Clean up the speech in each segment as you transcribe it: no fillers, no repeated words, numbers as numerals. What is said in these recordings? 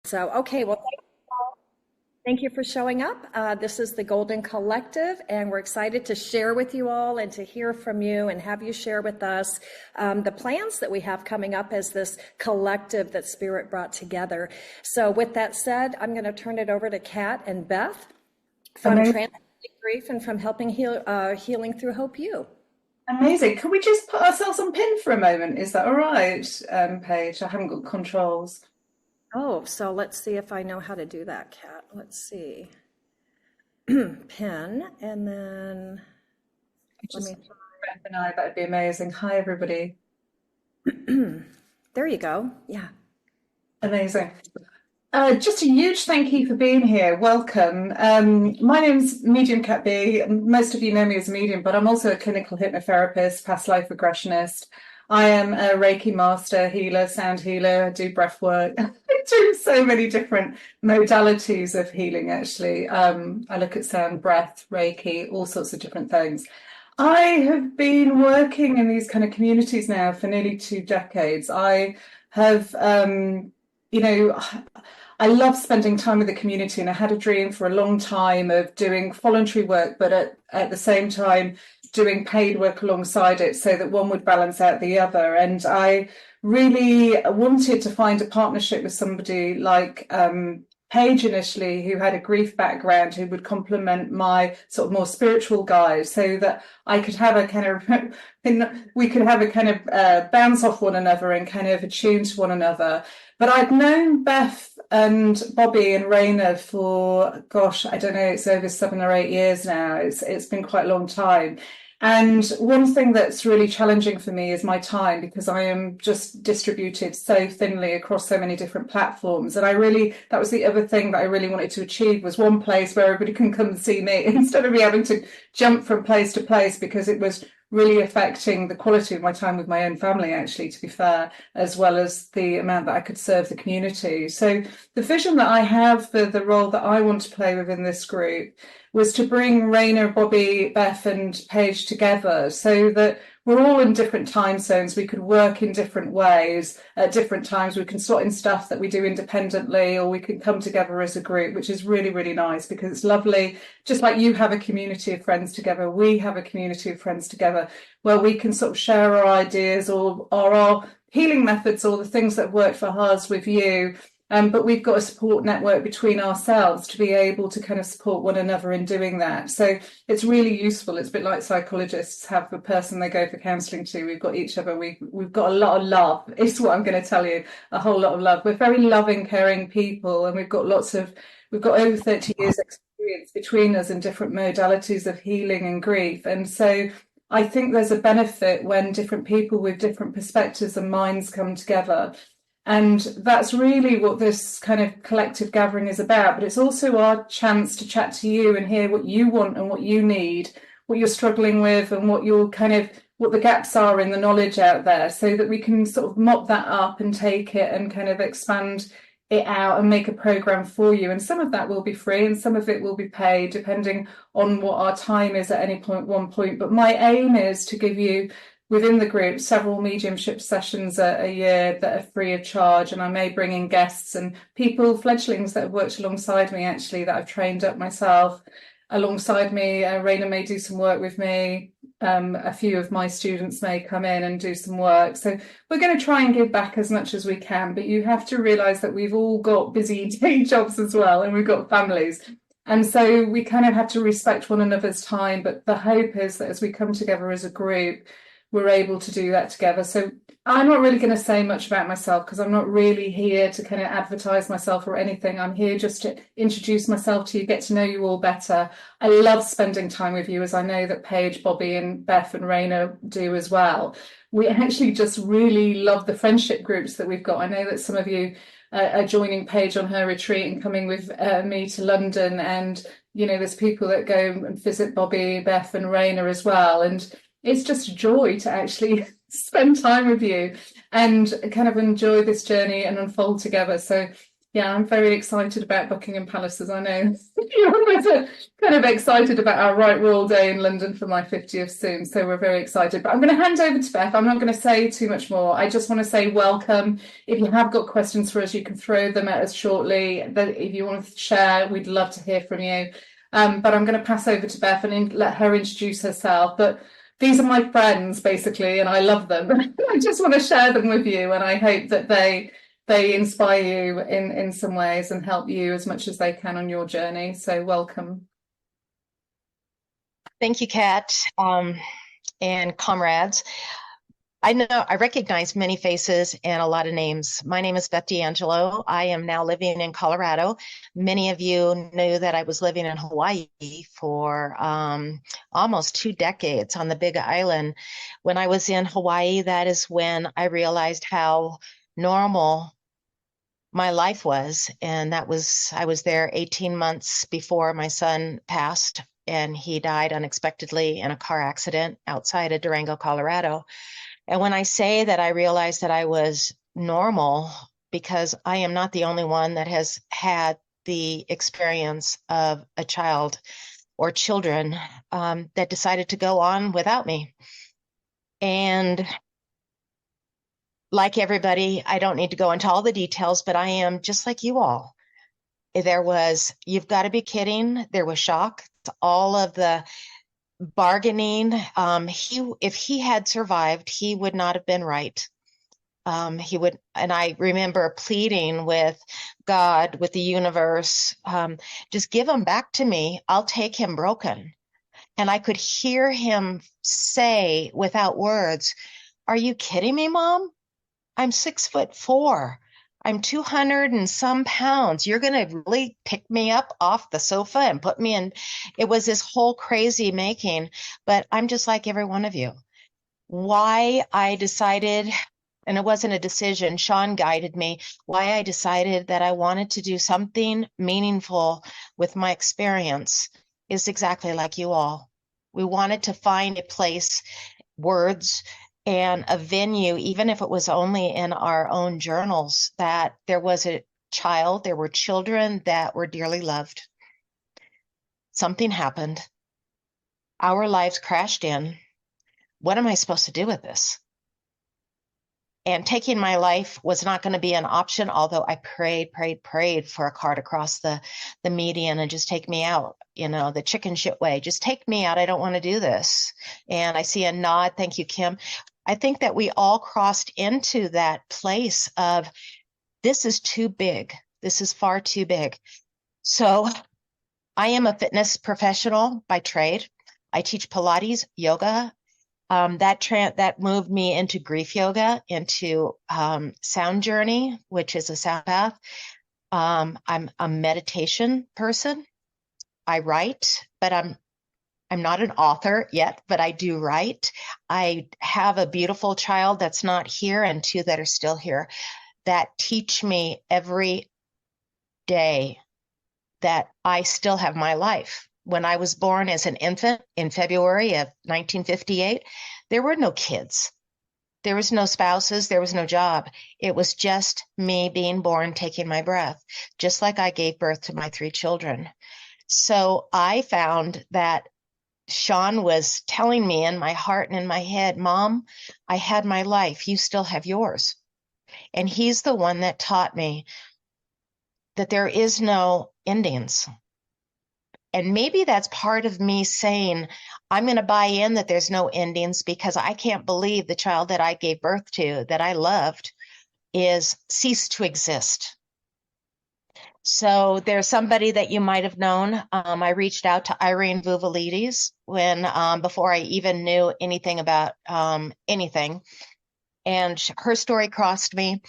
So, okay, well, thank you for showing up. This is the Golden Collective, and we're excited to share with you all and to hear from you and have you share with us the plans that we have coming up as this collective that Spirit brought together. So, with that said, I'm going to turn it over to Kat and Beth from Amazing. Transcending Grief and from Healing Through Hope U. Amazing. Can we just put ourselves on pin for a moment? Is that all right, Paige? I haven't got controls. Oh, so let's see if I know how to do that, Kat. Let's see. Pin, and then let Just me. Beth and I, that'd be amazing. Hi, everybody. There you go. Yeah. Amazing. Just a huge thank you for being here. Welcome. My name's Medium Cat B. Most of you know me as a medium, but I'm also a clinical hypnotherapist, past life regressionist. I am a Reiki master, healer, sound healer. I do breath work. I do so many different modalities of healing, actually. I look at sound, breath, Reiki, all sorts of different things. I have been working in these kind of communities now for nearly 2 decades. I have, you know, I love spending time with the community, and I had a dream for a long time of doing voluntary work, but at the same time doing paid work alongside it so that one would balance out the other. And I really wanted to find a partnership with somebody like Paige initially, who had a grief background, who would complement my sort of more spiritual guide, so that I could have a kind of, we could have a kind of bounce off one another and kind of attune to one another. But I'd known Beth and Bobby and Raina for, gosh, I don't know, it's over 7 or 8 years now. It's been quite a long time. And one thing that's really challenging for me is my time, because I am just distributed so thinly across so many different platforms. And that was the other thing that I really wanted to achieve, was one place where everybody can come and see me instead of me having to jump from place to place, because it was really affecting the quality of my time with my own family, actually, to be fair, as well as the amount that I could serve the community. So the vision that I have for the role that I want to play within this group was to bring Raina, Bobby, Beth and Paige together so that we're all in different time zones. We could work in different ways at different times. We can slot in stuff that we do independently, or we can come together as a group, which is really, really nice, because it's lovely. Just like you have a community of friends together, we have a community of friends together where we can sort of share our ideas or our healing methods or the things that work for us with you. But we've got a support network between ourselves to be able to kind of support one another in doing that. So it's really useful. It's a bit like psychologists have the person they go for counselling to. We've got each other. We've got a lot of love, is what I'm going to tell you, a whole lot of love. We're very loving, caring people, and we've got over 30 years experience between us in different modalities of healing and grief. And so I think there's a benefit when different people with different perspectives and minds come together. And that's really what this kind of collective gathering is about. But it's also our chance to chat to you and hear what you want and what you need, what you're struggling with, and what the gaps are in the knowledge out there, so that we can sort of mop that up and take it and kind of expand it out and make a program for you. And some of that will be free and some of it will be paid, depending on what our time is at any one point. But my aim is to give you, within the group, several mediumship sessions a year that are free of charge. And I may bring in guests and people, fledglings that have worked alongside me, actually, that I've trained up myself alongside me. Raina may do some work with me. A few of my students may come in and do some work. So we're going to try and give back as much as we can. But you have to realise that we've all got busy day jobs as well, and we've got families. And so we kind of have to respect one another's time. But the hope is that as we come together as a group, we're able to do that together. So I'm not really going to say much about myself, because I'm not really here to kind of advertise myself or anything. I'm here just to introduce myself to you, get to know you all better. I love spending time with you, as I know that Paige, Bobby and Beth and Raina do as well. We actually just really love the friendship groups that we've got. I know that some of you are joining Paige on her retreat and coming with me to London. And, there's people that go and visit Bobby, Beth and Raina as well. And it's just a joy to actually spend time with you and kind of enjoy this journey and unfold together. So Yeah, I'm very excited about Buckingham Palace, as I know you're also kind of excited about our Right Royal Day in London for my 50th soon. So we're very excited. But I'm going to hand over to Beth. I'm not going to say too much more. I just want to say welcome. If you have got questions for us, you can throw them at us shortly. If you want to share, we'd love to hear from you. But I'm going to pass over to Beth and let her introduce herself. But these are my friends, basically, and I love them. I just want to share them with you, and I hope that they inspire you in some ways and help you as much as they can on your journey. So welcome. Thank you, Kat, and comrades. I recognize many faces and a lot of names. My name is Beth D'Angelo. I am now living in Colorado. Many of you knew that I was living in Hawaii for almost 2 decades on the Big Island. When I was in Hawaii, that is when I realized how normal my life was. And I was there 18 months before my son passed, and he died unexpectedly in a car accident outside of Durango, Colorado. And when I say that I realized that I was normal, because I am not the only one that has had the experience of a child or children that decided to go on without me. And like everybody, I don't need to go into all the details, but I am just like you all. You've got to be kidding. There was shock. All of the bargaining. If he had survived, he would not have been right. And I remember pleading with God, with the universe, just give him back to me. I'll take him broken. And I could hear him say without words, "Are you kidding me, Mom? I'm 6'4". I'm 200 and some pounds. You're going to really pick me up off the sofa and put me in." It was this whole crazy making, but I'm just like every one of you. Why I decided, and it wasn't a decision, Sean guided me, why I decided that I wanted to do something meaningful with my experience is exactly like you all. We wanted to find a place, words, and a venue, even if it was only in our own journals, that there was a child, there were children that were dearly loved. Something happened. Our lives crashed in. What am I supposed to do with this? And taking my life was not going to be an option, although I prayed for a car to cross the median and just take me out, the chicken shit way. Just take me out. I don't want to do this. And I see a nod. Thank you, Kim. I think that we all crossed into that place of, this is too big. This is far too big. So I am a fitness professional by trade. I teach Pilates, yoga. That moved me into grief yoga, into sound journey, which is a sound path. I'm a meditation person. I write, but I'm not an author yet, but I do write. I have a beautiful child that's not here and 2 that are still here that teach me every day that I still have my life. When I was born as an infant in February of 1958, there were no kids. There was no spouses. There was no job. It was just me being born, taking my breath, just like I gave birth to my 3 children. So I found that Sean was telling me in my heart and in my head, "Mom, I had my life. You still have yours." And he's the one that taught me that there is no endings. And maybe that's part of me saying, I'm going to buy in that there's no endings, because I can't believe the child that I gave birth to, that I loved, is ceased to exist. So there's somebody that you might have known. I reached out to Irene Vuvalides before I even knew anything about anything. And her story crossed me.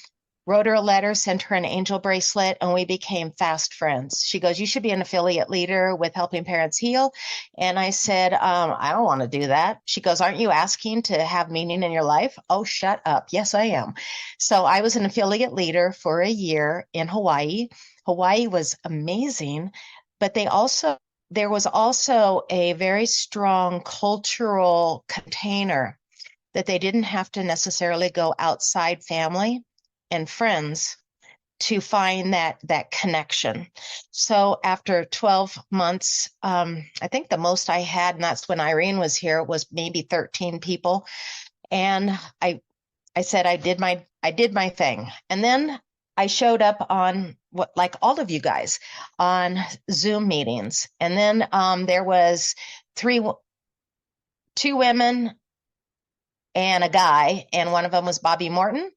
Wrote her a letter, sent her an angel bracelet, and we became fast friends. She goes, "You should be an affiliate leader with Helping Parents Heal." And I said, I don't want to do that. She goes, "Aren't you asking to have meaning in your life?" "Oh, shut up." "Yes, I am." So I was an affiliate leader for a year in Hawaii. Hawaii was amazing, but there was also a very strong cultural container that they didn't have to necessarily go outside family and friends to find that connection. So after 12 months, I think the most I had, and that's when Irene was here, was maybe 13 people. And I said I did my thing. And then I showed up on what, like all of you guys, on Zoom meetings. And then there was two women and a guy, and one of them was Bobby Morton.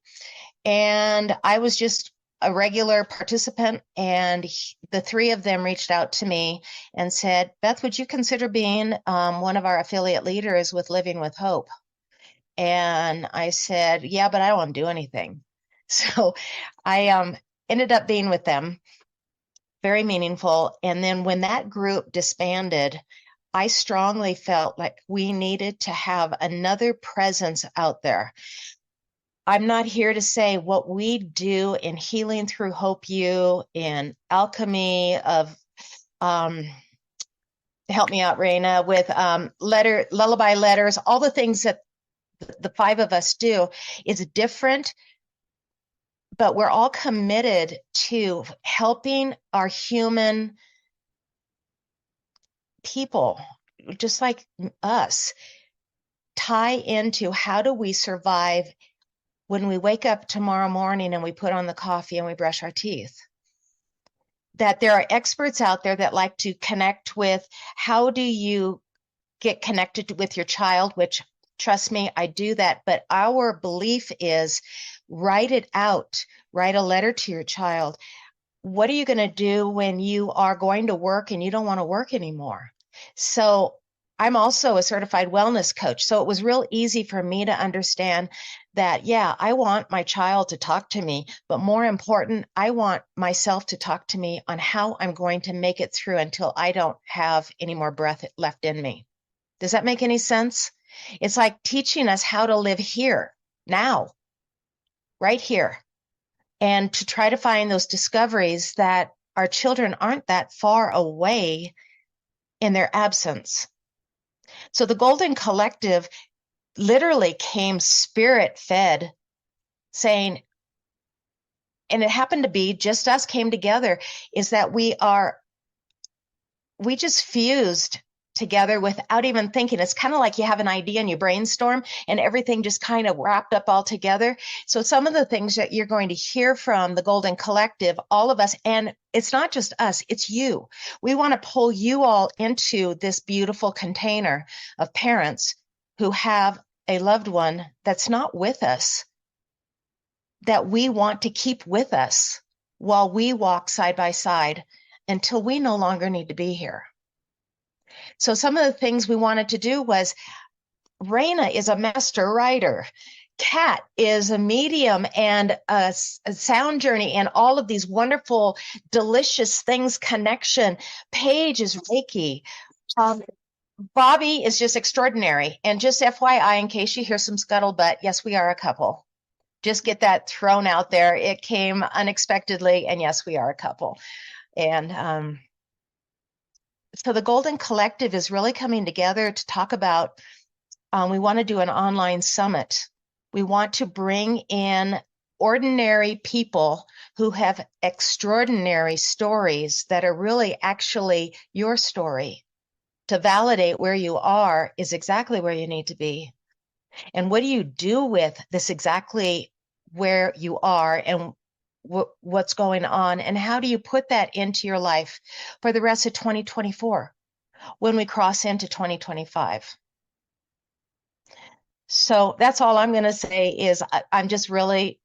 And I was just a regular participant, and the three of them reached out to me and said, Beth, would you consider being one of our affiliate leaders with Living with Hope? And I said, yeah, but I don't want to do anything. So I ended up being with them. Very meaningful. And then when that group disbanded, I strongly felt like we needed to have another presence out there. I'm not here to say what we do in Healing Through Hope U, in Alchemy of, help me out, Raina, with lullaby letters, all the things that the five of us do is different, but we're all committed to helping our human people, just like us, tie into how do we survive when we wake up tomorrow morning and we put on the coffee and we brush our teeth. That there are experts out there that like to connect with how do you get connected with your child, which, trust me, I do that. But our belief is write it out, write a letter to your child. What are you going to do when you are going to work and you don't want to work anymore? So I'm also a certified wellness coach. So it was real easy for me to understand that, yeah, I want my child to talk to me, but more important, I want myself to talk to me on how I'm going to make it through until I don't have any more breath left in me. Does that make any sense? It's like teaching us how to live here, now, right here, and to try to find those discoveries that our children aren't that far away in their absence. So the Golden Collective literally came spirit fed, saying, and it happened to be just us came together, is that we just fused together without even thinking. It's kind of like you have an idea and you brainstorm and everything just kind of wrapped up all together. So some of the things that you're going to hear from the Golden Collective, all of us, and it's not just us, it's you. We want to pull you all into this beautiful container of parents who have a loved one that's not with us, that we want to keep with us while we walk side by side until we no longer need to be here. So some of the things we wanted to do was, Raina is a master writer. Kat is a medium and a sound journey and all of these wonderful, delicious things, connection. Paige is Reiki. Bobby is just extraordinary. And just FYI, in case you hear some scuttlebutt, yes, we are a couple. Just get that thrown out there. It came unexpectedly, and yes, we are a couple. And so the Golden Collective is really coming together to talk about, we want to do an online summit. We want to bring in ordinary people who have extraordinary stories that are really actually your story, to validate where you are is exactly where you need to be. And what do you do with this exactly where you are and what's going on, and how do you put that into your life for the rest of 2024 when we cross into 2025? So that's all I'm going to say is I'm just really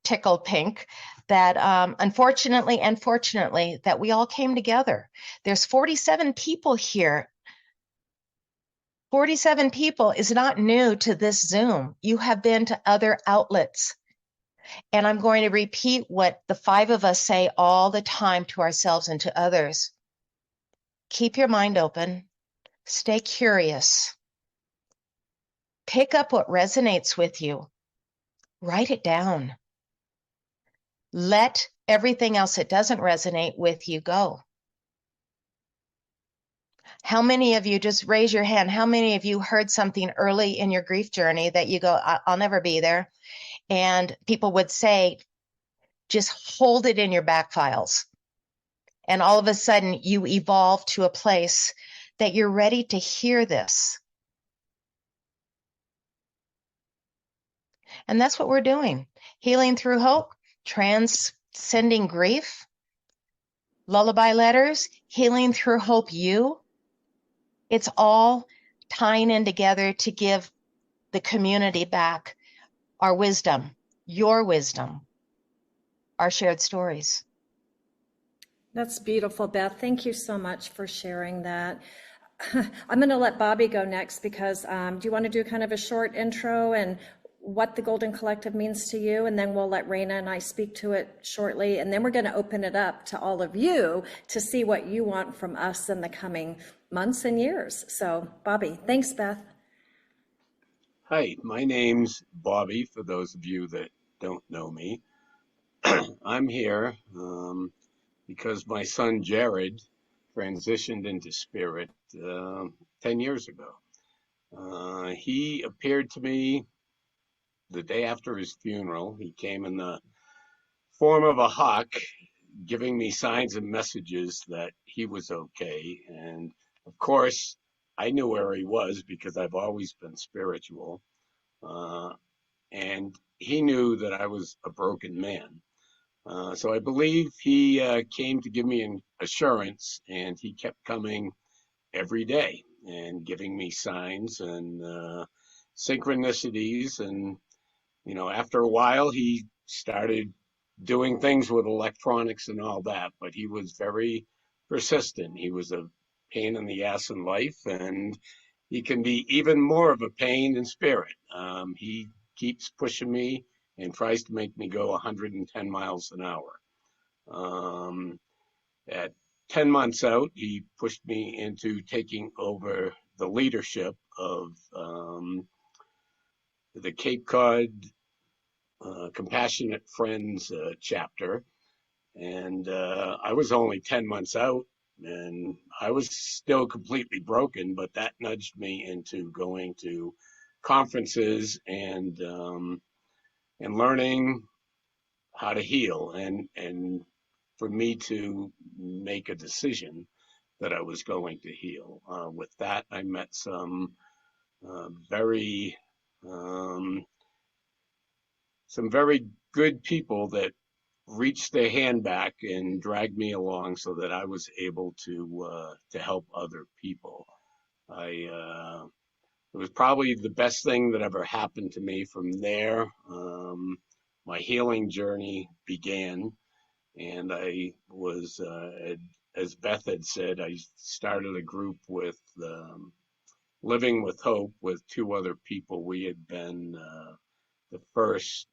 tickled pink that unfortunately and fortunately that we all came together. There's 47 people here. 47 people is not new to this Zoom. You have been to other outlets. And I'm going to repeat what the five of us say all the time to ourselves and to others. Keep your mind open. Stay curious. Pick up what resonates with you. Write it down. Let everything else that doesn't resonate with you go. How many of you, just raise your hand, how many of you heard something early in your grief journey that you go, I'll never be there? And people would say, just hold it in your back files. And all of a sudden you evolve to a place that you're ready to hear this. And that's what we're doing. Healing through hope, transcending grief, lullaby letters, healing through hope you. It's all tying in together to give the community back our wisdom, your wisdom, our shared stories. That's beautiful, Beth. Thank you so much for sharing that. I'm going to let Bobby go next because do you want to do kind of a short intro and what the Golden Collective means to you? And then we'll let Raina and I speak to it shortly. And then we're going to open it up to all of you to see what you want from us in the coming months and years. So, Bobby, thanks, Beth. Hi, my name's Bobby, for those of you that don't know me. I'm here because my son Jared transitioned into spirit 10 years ago. He appeared to me the day after his funeral. He came in the form of a hawk, giving me signs and messages that he was okay. And of course, I knew where he was because I've always been spiritual. And he knew that I was a broken man. So I believe he came to give me an assurance, and he kept coming every day and giving me signs and synchronicities. And, you know, after a while, he started doing things with electronics and all that, but he was very persistent. He was a pain in the ass in life, and he can be even more of a pain in spirit. He keeps pushing me and tries to make me go 110 miles an hour. At 10 months out, he pushed me into taking over the leadership of the Cape Cod Compassionate Friends chapter. And I was only 10 months out, and I was still completely broken, but that nudged me into going to conferences and learning how to heal, and for me to make a decision that I was going to heal. With that, I met some very good people that reached their hand back and dragged me along so that I was able to help other people. It was probably the best thing that ever happened to me. From there, my healing journey began, and I was, as Beth had said, I started a group with Living with Hope with two other people. We had been the first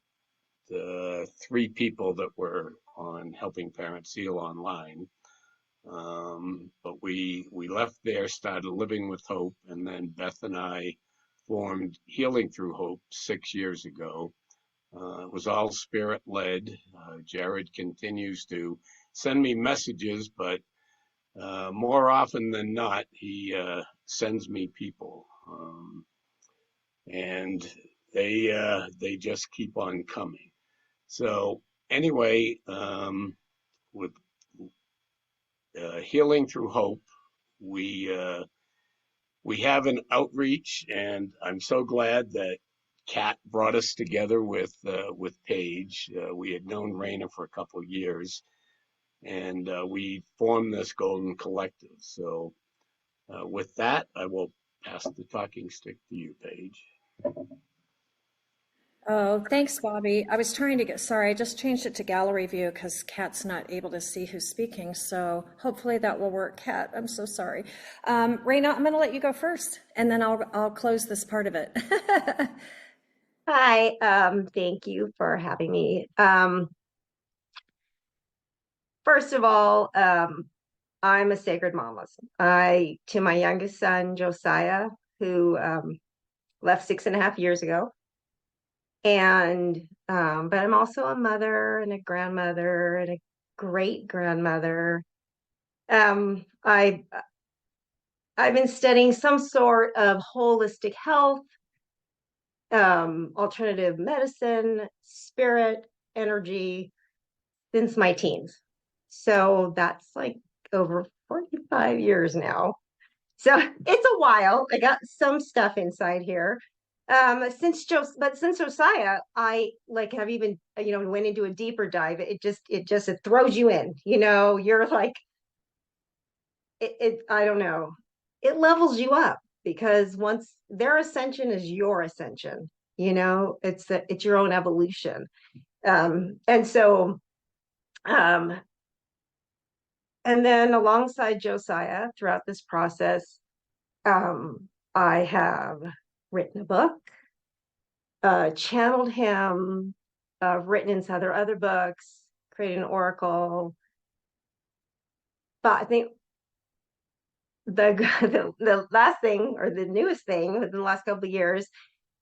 three people that were on Helping Parents Heal Online. But we left there, started Living with Hope, and then Beth and I formed Healing Through Hope 6 years ago. It was all spirit led. Jared continues to send me messages, but more often than not, he sends me people, and they just keep on coming. So anyway, with Healing Through Hope, we have an outreach, and I'm so glad that Kat brought us together with Paige. We had known Raina for a couple of years, and we formed this Golden Collective. So with that, I will pass the talking stick to you, Paige. Oh, thanks, Bobby. I was trying to sorry, I just changed it to gallery view because Kat's not able to see who's speaking. So hopefully that will work. Kat, I'm so sorry. Raina, I'm going to let you go first, and then I'll close this part of it. Hi, thank you for having me. First of all, I'm a sacred mama. To my youngest son, Josiah, who left 6.5 years ago. And but I'm also a mother and a grandmother and a great grandmother. I've been studying some sort of holistic health, alternative medicine, spirit, energy, since my teens. So that's like over 45 years now. So it's a while. I got some stuff inside here. Since Josiah, I like have even, went into a deeper dive. It throws you in, you're like, I don't know. It levels you up because once their ascension is your ascension, it's your own evolution. And so, um, and then alongside Josiah throughout this process, I have written a book, channeled him, written in other books, created an oracle. But I think the, the last thing or the newest thing within the last couple of years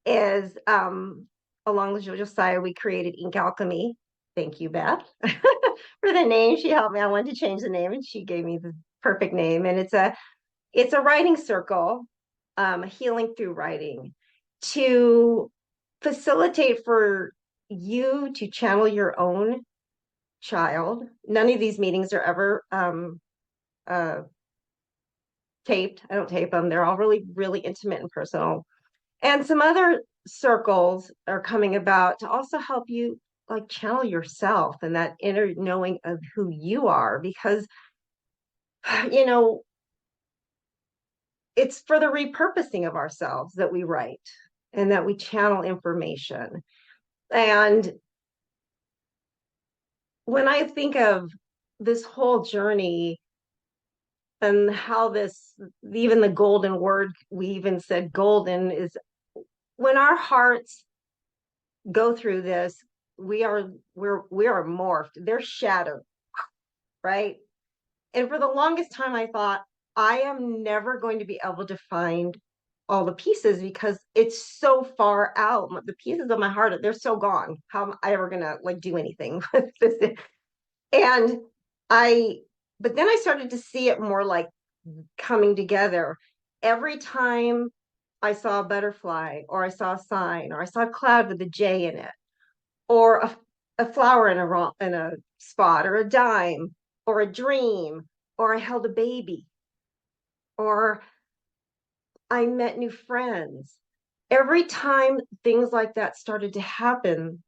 is along with Josiah, we created Ink Alchemy. Thank you, Beth, for the name. She helped me. I wanted to change the name and she gave me the perfect name. And it's a writing circle, healing through writing to facilitate for you to channel your own child. None of these meetings are ever taped. I don't tape them. They're all really, really intimate and personal. And some other circles are coming about to also help you like channel yourself and that inner knowing of who you are, because it's for the repurposing of ourselves that we write and that we channel information. And when I think of this whole journey and how even the golden word, we even said golden, is when our hearts go through this, we are morphed. They're shattered, right? And for the longest time, I thought I am never going to be able to find all the pieces because it's so far out. The pieces of my heart, they're so gone. How am I ever gonna like do anything with this? And but then I started to see it more like coming together. Every time I saw a butterfly, or I saw a sign, or I saw a cloud with a J in it, or a flower in a spot, or a dime, or a dream, or I held a baby, or I met new friends. Every time things like that started to happen,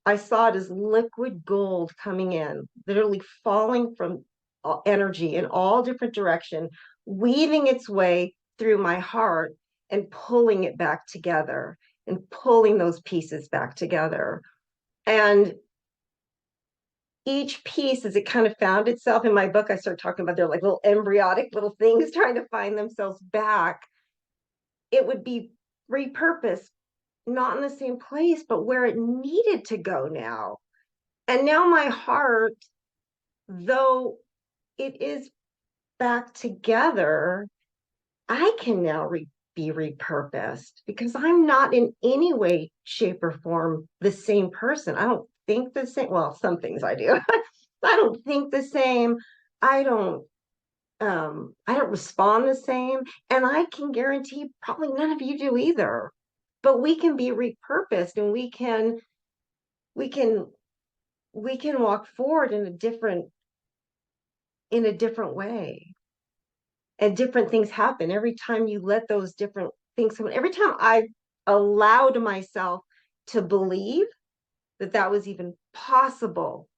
I saw it as liquid gold coming in, literally falling from energy in all different directions, weaving its way through my heart and pulling it back together and pulling those pieces back together. And each piece, as it kind of found itself in my book, I started talking about they're like little embryonic little things trying to find themselves back. It would be repurposed, not in the same place, but where it needed to go now. And now my heart, though it is back together, I can now be repurposed because I'm not in any way, shape, or form the same person. I don't think the same. Well, some things I do. I don't think the same. I don't respond the same. And I can guarantee probably none of you do either. But we can be repurposed and we can walk forward in a different way. And different things happen every time you let those different things happen. Every time I allowed myself to believe that that was even possible,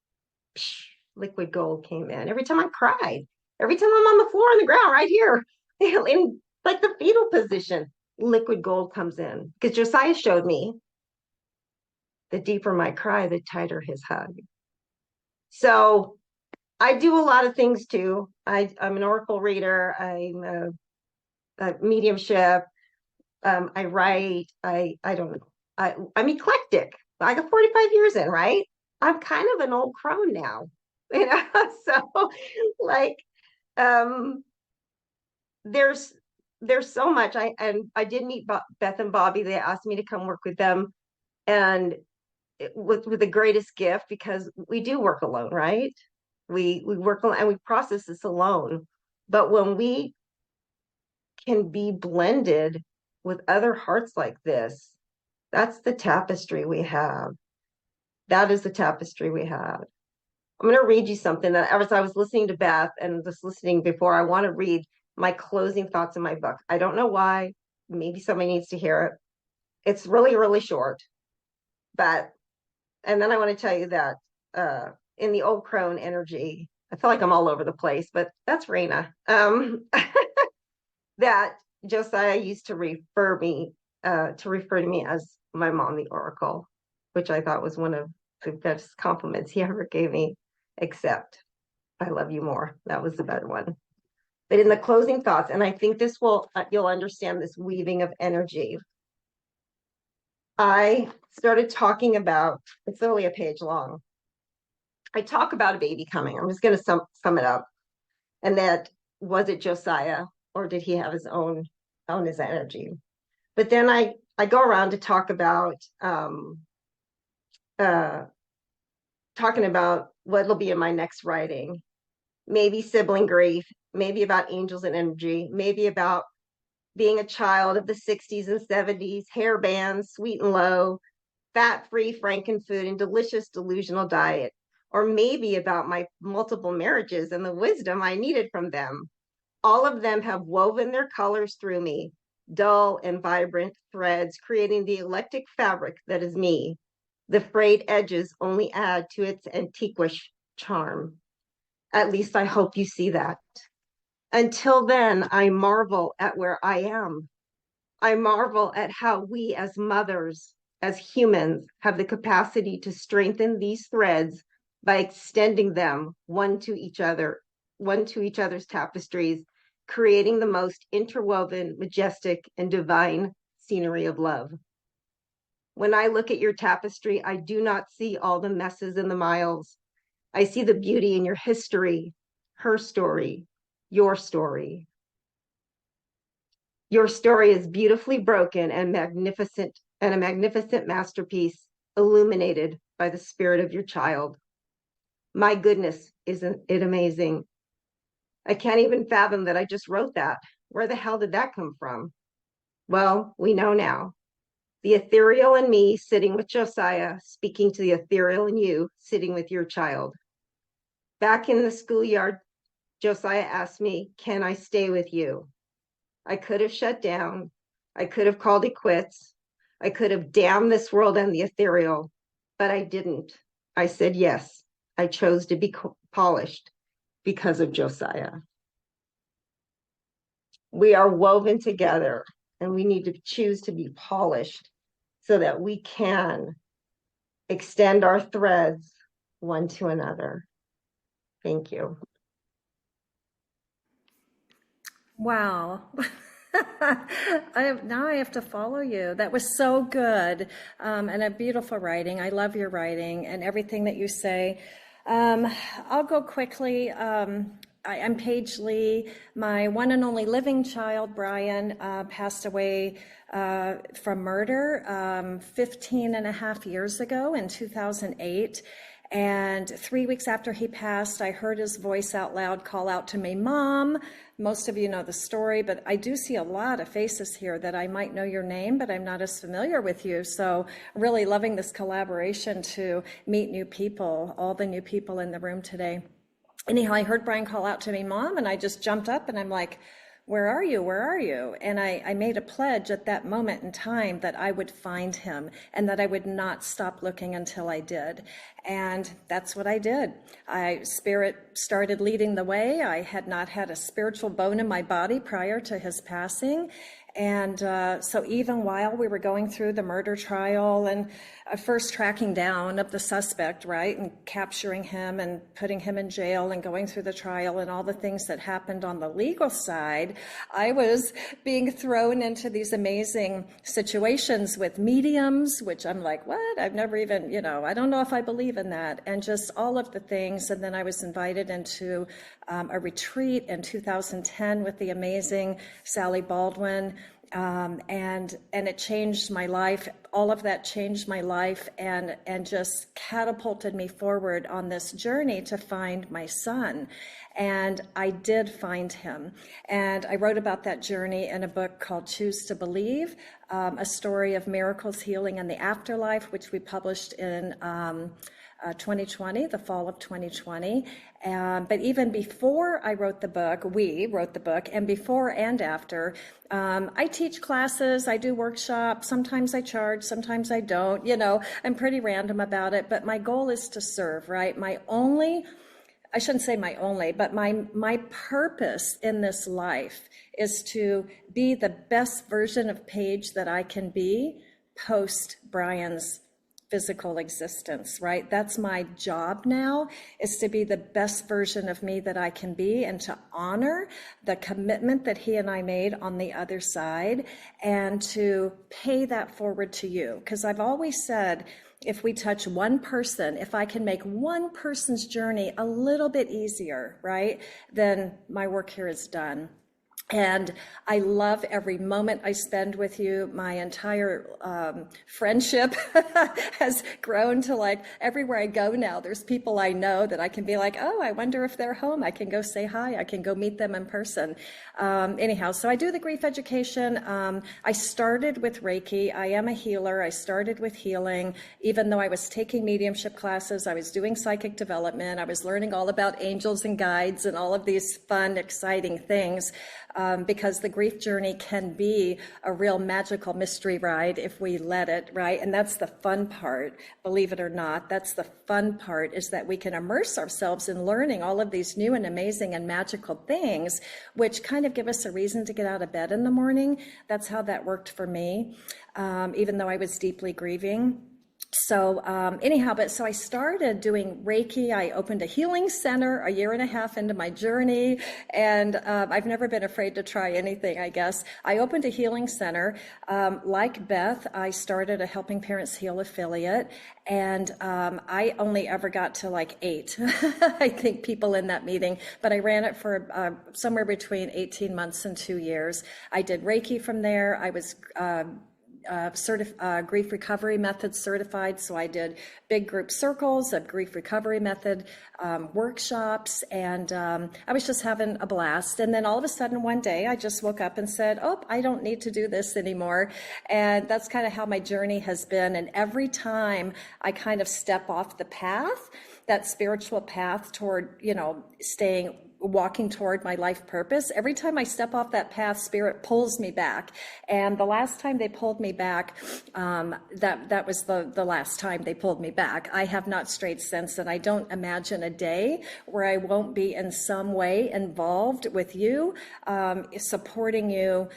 liquid gold came in. Every time I cried, every time I'm on the floor on the ground right here in like the fetal position, liquid gold comes in. Because Josiah showed me the deeper my cry, the tighter his hug. So I do a lot of things too. I'm an oracle reader. I'm a mediumship. I write. I don't know. I'm eclectic. I got 45 years in, right? I'm kind of an old crone now, So like, um, there's so much. I did meet Beth and Bobby. They asked me to come work with them, and with the greatest gift because we do work alone, right? We work alone and we process this alone. But when we can be blended with other hearts like this, that's the tapestry we have. That is the tapestry we have. I'm going to read you something that as I was listening to Beth and just listening before, I want to read my closing thoughts in my book. I don't know why. Maybe somebody needs to hear it. It's really, really short. But, and then I want to tell you that in the old crone energy, I feel like I'm all over the place, but that's Raina. That Josiah used to refer to me as my mom, the Oracle, which I thought was one of the best compliments he ever gave me, except I love you more. That was the better one. But in the closing thoughts, and I think this will, you'll understand this weaving of energy. I started talking about, it's only a page long. I talk about a baby coming. I'm just going to sum it up. And that, was it Josiah, or did he have his own his energy? But then I go around to talk about talking about what'll be in my next writing. Maybe sibling grief, maybe about angels and energy, maybe about being a child of the 60s and 70s, hair bands, sweet and low, fat-free frankenfood, and delicious delusional diet. Or maybe about my multiple marriages and the wisdom I needed from them. All of them have woven their colors through me, dull and vibrant threads, creating the eclectic fabric that is me. The frayed edges only add to its antiquish charm. At least I hope you see that. Until then, I marvel at where I am. I marvel at how we as mothers, as humans, have the capacity to strengthen these threads by extending them one to each other's tapestries, creating the most interwoven, majestic, and divine scenery of love. When I look at your tapestry, I do not see all the messes and the miles. I see the beauty in your history, her story, your story. Your story is beautifully broken and magnificent, and a magnificent masterpiece illuminated by the spirit of your child. My goodness, isn't it amazing? I can't even fathom that I just wrote that. Where the hell did that come from? Well, we know now. The ethereal in me sitting with Josiah, speaking to the ethereal in you, sitting with your child. Back in the schoolyard, Josiah asked me, can I stay with you? I could have shut down. I could have called it quits. I could have damned this world and the ethereal, but I didn't. I said yes. I chose to be polished because of Josiah. We are woven together, and we need to choose to be polished so that we can extend our threads one to another. Thank you. Wow. Now I have to follow you. That was so good, and a beautiful writing. I love your writing and everything that you say. I'll go quickly. I'm Paige Lee. My one and only living child, Brian, passed away from murder 15 and a half years ago in 2008. And 3 weeks after he passed, I heard his voice out loud call out to me, Mom. Most of you know the story, but I do see a lot of faces here that I might know your name, but I'm not as familiar with you. So really loving this collaboration to meet new people, all the new people in the room today. Anyhow, I heard Brian call out to me, Mom, and I just jumped up and I'm like, where are you? Where are you? And I made a pledge at that moment in time that I would find him and that I would not stop looking until I did. And that's what I did. Spirit started leading the way. I had not had a spiritual bone in my body prior to his passing. And so even while we were going through the murder trial and first tracking down of the suspect, right, and capturing him and putting him in jail and going through the trial and all the things that happened on the legal side, I was being thrown into these amazing situations with mediums, which I'm like, what? I've never even, I don't know if I believe in that, and just all of the things. And then I was invited into a retreat in 2010 with the amazing Sally Baldwin. And it changed my life. All of that changed my life and just catapulted me forward on this journey to find my son. And I did find him. And I wrote about that journey in a book called Choose to Believe, a story of miracles, healing, and the afterlife, which we published in 2020, the fall of 2020. But even before I wrote the book, we wrote the book, and before and after, I teach classes, I do workshops, sometimes I charge, sometimes I don't, I'm pretty random about it, but my goal is to serve, right? I shouldn't say my only, but my purpose in this life is to be the best version of Paige that I can be post Brian's physical existence, right? That's my job now, is to be the best version of me that I can be and to honor the commitment that he and I made on the other side and to pay that forward to you. Because I've always said, if we touch one person, if I can make one person's journey a little bit easier, right, then my work here is done. And I love every moment I spend with you. My entire friendship has grown to, like, everywhere I go now, there's people I know that I can be like, oh, I wonder if they're home. I can go say hi. I can go meet them in person. Anyhow, so I do the grief education. I started with Reiki. I am a healer. I started with healing. Even though I was taking mediumship classes, I was doing psychic development. I was learning all about angels and guides and all of these fun, exciting things. Because the grief journey can be a real magical mystery ride if we let it, right? And that's the fun part, believe it or not. That's the fun part, is that we can immerse ourselves in learning all of these new and amazing and magical things, which kind of give us a reason to get out of bed in the morning. That's how that worked for me, even though I was deeply grieving. So so I started doing Reiki. I opened a healing center a year and a half into my journey, and I've never been afraid to try anything, I guess. I opened a healing center. Like Beth, I started a Helping Parents Heal affiliate, and I only ever got to like 8, I think, people in that meeting, but I ran it for somewhere between 18 months and 2 years. I did Reiki from there. I was grief recovery method certified. So I did big group circles of grief recovery method workshops, and I was just having a blast. And then all of a sudden one day I just woke up and said, oh, I don't need to do this anymore. And that's kind of how my journey has been. And every time I kind of step off the path, that spiritual path toward, walking toward my life purpose, every time I step off that path, Spirit pulls me back. And the last time they pulled me back, that was the last time they pulled me back. I have not strayed since, and I don't imagine a day where I won't be in some way involved with you, supporting you,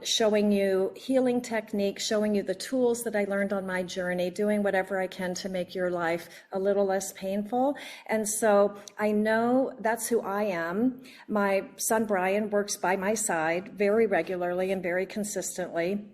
showing you healing techniques, showing you the tools that I learned on my journey, doing whatever I can to make your life a little less painful. And so I know that's who I am. My son Brian works by my side very regularly and very consistently.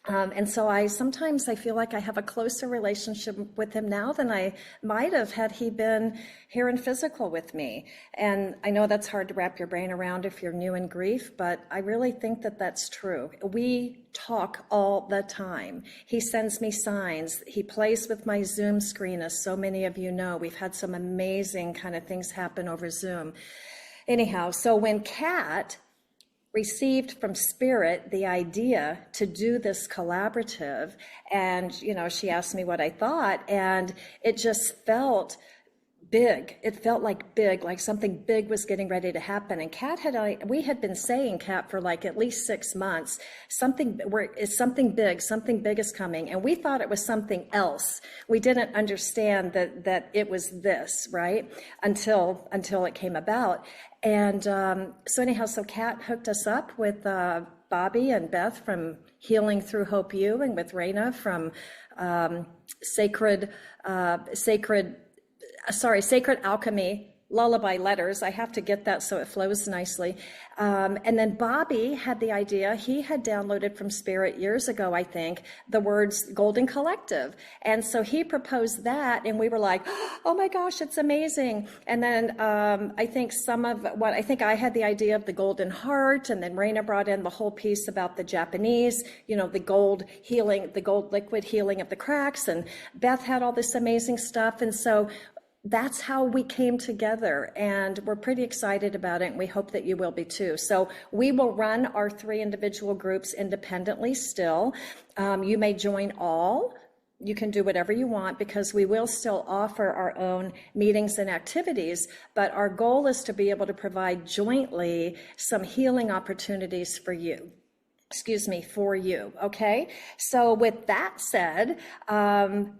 And so sometimes I feel like I have a closer relationship with him now than I might have had he been here in physical with me. And I know that's hard to wrap your brain around if you're new in grief, but I really think that that's true. We talk all the time. He sends me signs. He plays with my Zoom screen, as so many of you know. We've had some amazing kind of things happen over Zoom. Anyhow, so when Kat received from Spirit the idea to do this collaborative, and she asked me what I thought, and it just felt big. It felt like something big was getting ready to happen. And we had been saying, Kat, for like at least 6 months, something big is coming. And we thought it was something else. We didn't understand that it was this, right? Until it came about. And so Kat hooked us up with Bobby and Beth from Healing Through Hope U, and with Raina from Sacred Alchemy, Lullaby Letters. I have to get that so it flows nicely. And then Bobby had the idea. He had downloaded from Spirit years ago, I think, the words Golden Collective. And so he proposed that, and we were like, oh my gosh, it's amazing. And then I think I had the idea of the Golden Heart, and then Raina brought in the whole piece about the Japanese, the gold healing, the gold liquid healing of the cracks, and Beth had all this amazing stuff. And so that's how we came together, and we're pretty excited about it, and we hope that you will be too. So we will run our 3 individual groups independently still. You may join all You can do whatever you want because we will still offer our own meetings and activities, but our goal is to be able to provide jointly some healing opportunities for you. For you. Okay. So with that said,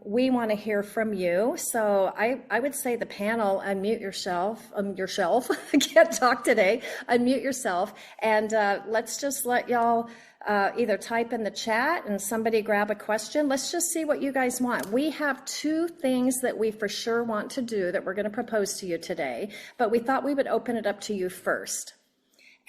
we want to hear from you. So I would say the panel, unmute yourself, I can't talk today, unmute yourself. And let's just let y'all either type in the chat and somebody grab a question. Let's just see what you guys want. We have two things that we for sure want to do that we're going to propose to you today, but we thought we would open it up to you first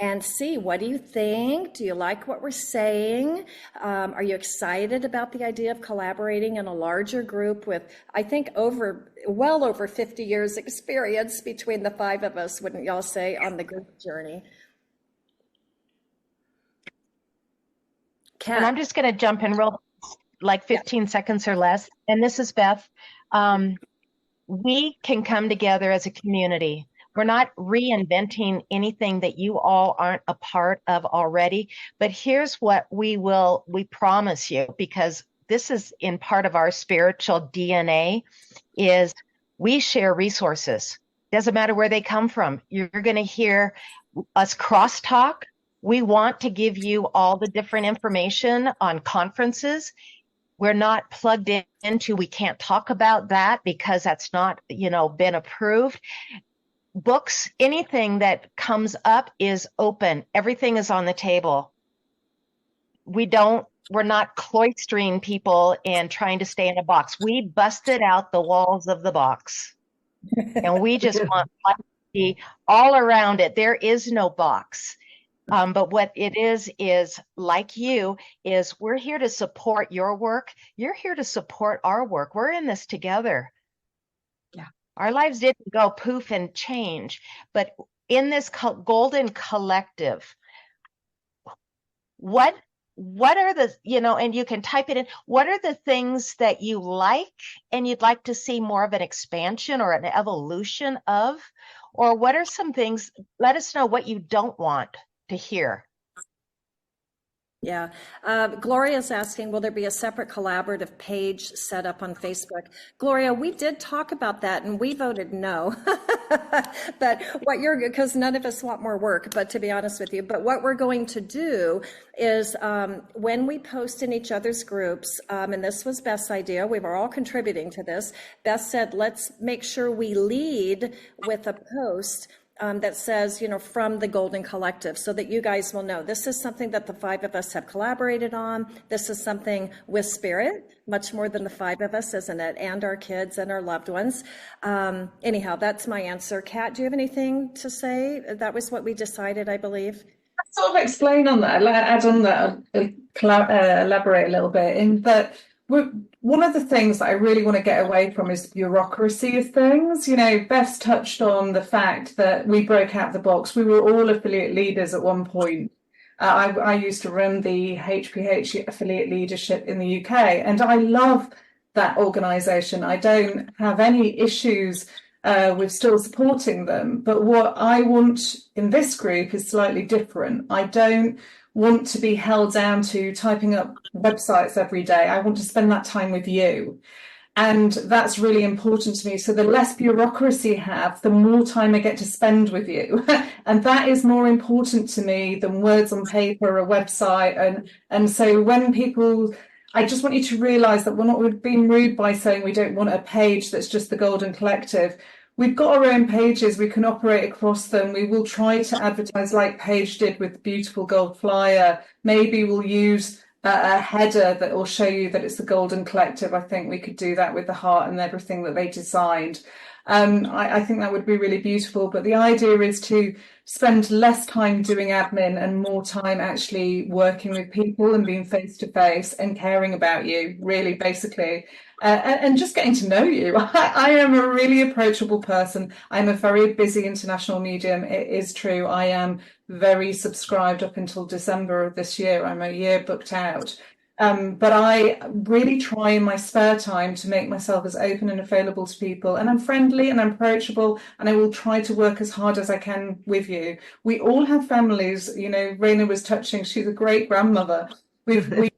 and see, what do you think? Do you like what we're saying? Are you excited about the idea of collaborating in a larger group with, I think, well over 50 years experience between the five of us, wouldn't y'all say, on the group journey? And I'm just going to jump in real, like 15 seconds or less. And this is Beth. We can come together as a community. We're not reinventing anything that you all aren't a part of already, but here's what we promise you, because this is in part of our spiritual DNA, is we share resources. Doesn't matter where they come from. You're going to hear us crosstalk. We want to give you all the different information on conferences. We're not plugged into, we can't talk about that because that's not, been approved. Books, anything that comes up is open. Everything is on the table. We're not cloistering people and trying to stay in a box. We busted out the walls of the box and we just want life to be all around it. There is no box. But what it is like we're here to support your work. You're here to support our work. We're in this together. Yeah. Our lives didn't go poof and change, but in this golden collective, what are the, and you can type it in, what are the things that you like and you'd like to see more of an expansion or an evolution of? Or what are some things, let us know what you don't want to hear. Yeah. Gloria's asking, will there be a separate collaborative page set up on Facebook? Gloria, we did talk about that and we voted no. But because none of us want more work, but to be honest with you, but what we're going to do is when we post in each other's groups, and this was Beth's idea, we were all contributing to this. Beth said, let's make sure we lead with a post that says, from the Golden Collective, so that you guys will know this is something that the five of us have collaborated on. This is something with spirit, much more than the five of us, isn't it? And our kids and our loved ones. Anyhow, that's my answer. Kat, do you have anything to say? That was what we decided, I believe. Sort of explain on that, add on that, elaborate a little bit in that. One of the things that I really want to get away from is the bureaucracy of things. Beth's touched on the fact that we broke out the box. We were all affiliate leaders at one point. I used to run the HPH affiliate leadership in the UK, and I love that organisation. I don't have any issues with still supporting them. But what I want in this group is slightly different. I don't want to be held down to typing up websites every day. I want to spend that time with you. And that's really important to me. So the less bureaucracy I have, the more time I get to spend with you. And that is more important to me than words on paper, a website. And so when people, I just want you to realise that we're not being rude by saying we don't want a page that's just the Golden Collective. We've got our own pages, we can operate across them. We will try to advertise like Paige did with the beautiful gold flyer. Maybe we'll use a header that will show you that it's the Golden Collective. I think we could do that with the heart and everything that they designed. I think that would be really beautiful. But the idea is to spend less time doing admin and more time actually working with people and being face to face and caring about you, really, basically. And just getting to know you. I am a really approachable person. I'm a very busy international medium. It is true. I am very subscribed up until December of this year. I'm a year booked out. But I really try in my spare time to make myself as open and available to people. And I'm friendly and I'm approachable, and I will try to work as hard as I can with you. We all have families. Raina was touching. She's a great grandmother. We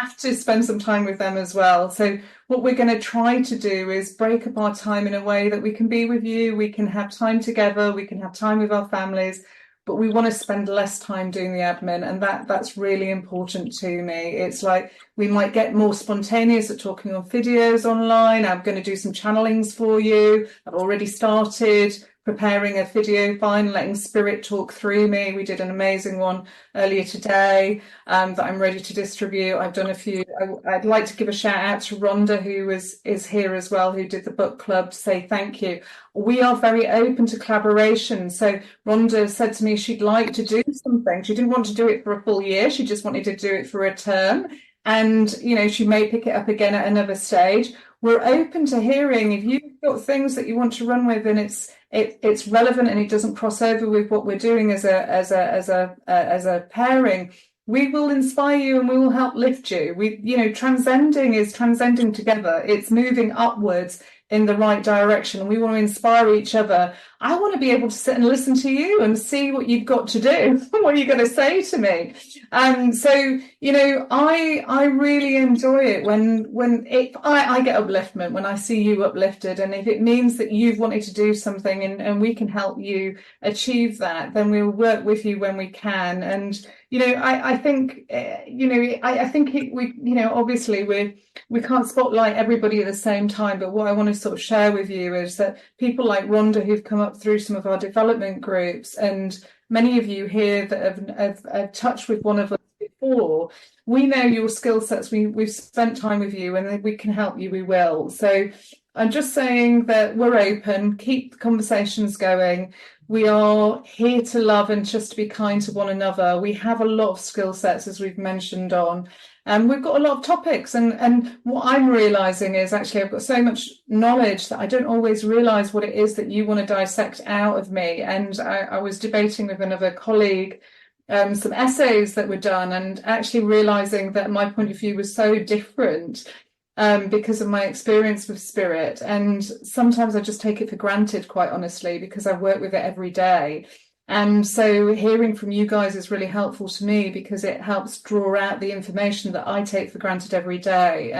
have to spend some time with them as well. So what we're going to try to do is break up our time in a way that we can be with you, we can have time together, we can have time with our families, but we want to spend less time doing the admin, and that's really important to me. It's like we might get more spontaneous at talking on videos online. I'm going to do some channelings for you. I've already started preparing a video file, letting spirit talk through me. We did an amazing one earlier today that I'm ready to distribute. I've done a few. I'd like to give a shout out to Rhonda, who is here as well, who did the book club, say thank you. We are very open to collaboration. So Rhonda said to me she'd like to do something. She didn't want to do it for a full year. She just wanted to do it for a term. And, she may pick it up again at another stage. We're open to hearing if you've got things that you want to run with and it's relevant and it doesn't cross over with what we're doing as a pairing. We will inspire you and we will help lift you. Transcending is transcending together. It's moving upwards in the right direction, and we want to inspire each other. I want to be able to sit and listen to you and see what you've got to do, what you're going to say to me. So I really enjoy it when I get upliftment when I see you uplifted, and if it means that you've wanted to do something and we can help you achieve that, then we'll work with you when we can. And I think obviously we can't spotlight everybody at the same time, but what I want to sort of share with you is that people like Rhonda, who've come up through some of our development groups, and many of you here that have touched with one of us before, we know your skill sets. We've spent time with you, and if we can help you, we will. So I'm just saying that we're open, keep the conversations going. We are here to love and just to be kind to one another. We have a lot of skill sets, as we've mentioned on. And we've got a lot of topics, and what I'm realizing is actually I've got so much knowledge that I don't always realize what it is that you want to dissect out of me. And I was debating with another colleague some essays that were done, and actually realizing that my point of view was so different because of my experience with spirit. And sometimes I just take it for granted, quite honestly, because I work with it every day. And so hearing from you guys is really helpful to me because it helps draw out the information that I take for granted every day.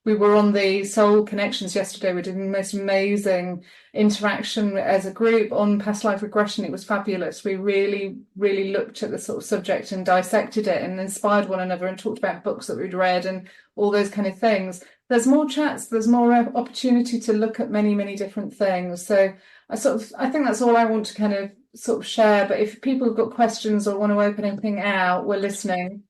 We were on the Soul Connections yesterday. We did the most amazing interaction as a group on past life regression. It was fabulous. We really, really looked at the sort of subject and dissected it and inspired one another and talked about books that we'd read and all those kind of things. There's more chats. There's more opportunity to look at many, many different things. So I think that's all I want to kind of sort of share. But if people have got questions or want to open anything out, we're listening.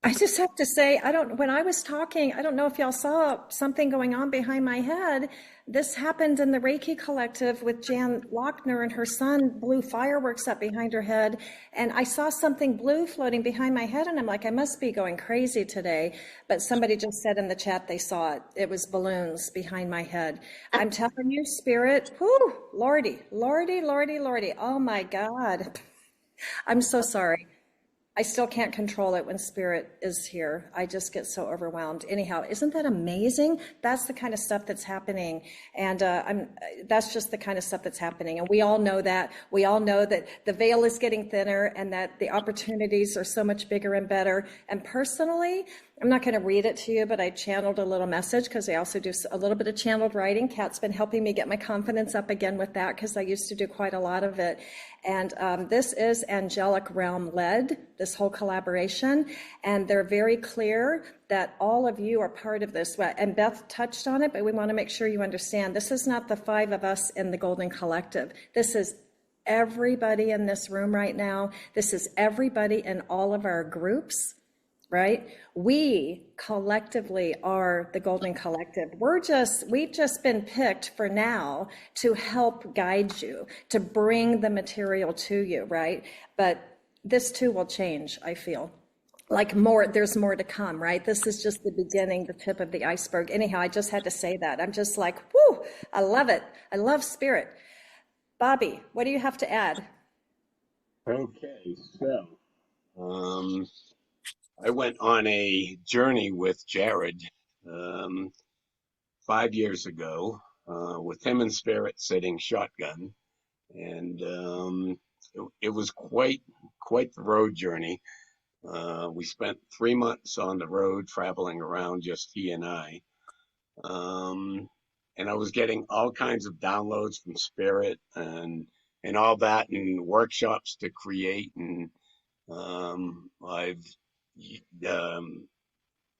I just have to say, when I was talking, I don't know if y'all saw something going on behind my head. This happened in the Reiki Collective with Jan Lochner, and her son blew fireworks up behind her head. And I saw something blue floating behind my head, and I'm like, I must be going crazy today. But somebody just said in the chat they saw it. It was balloons behind my head. I'm telling you, Spirit, whoo, Lordy, Lordy, Lordy, Lordy. Oh my God. I'm so sorry. I still can't control it when spirit is here. I just get so overwhelmed. Anyhow, isn't that amazing? That's the kind of stuff that's happening. And that's just the kind of stuff that's happening. And we all know that. We all know that the veil is getting thinner and that the opportunities are so much bigger and better. And personally, I'm not going to read it to you, but I channeled a little message because I also do a little bit of channeled writing. Kat's been helping me get my confidence up again with that because I used to do quite a lot of it. And this is angelic realm led, this whole collaboration. And they're very clear that all of you are part of this. And Beth touched on it, but we want to make sure you understand this is not the 5 of us in the Golden Collective. This is everybody in this room right now. This is everybody in all of our groups. Right? We collectively are the Golden Collective. We've just been picked for now to help guide you, to bring the material to you, right? But this too will change, I feel. Like there's more to come, right? This is just the beginning, the tip of the iceberg. Anyhow, I just had to say that. I'm just like, whoo, I love it. I love spirit. Bobby, what do you have to add? Okay, so I went on a journey with Jared 5 years ago with him and Spirit sitting shotgun, and it was quite the road journey. We spent 3 months on the road traveling around, just he and I. And I was getting all kinds of downloads from Spirit and all that, and workshops to create. And I've um,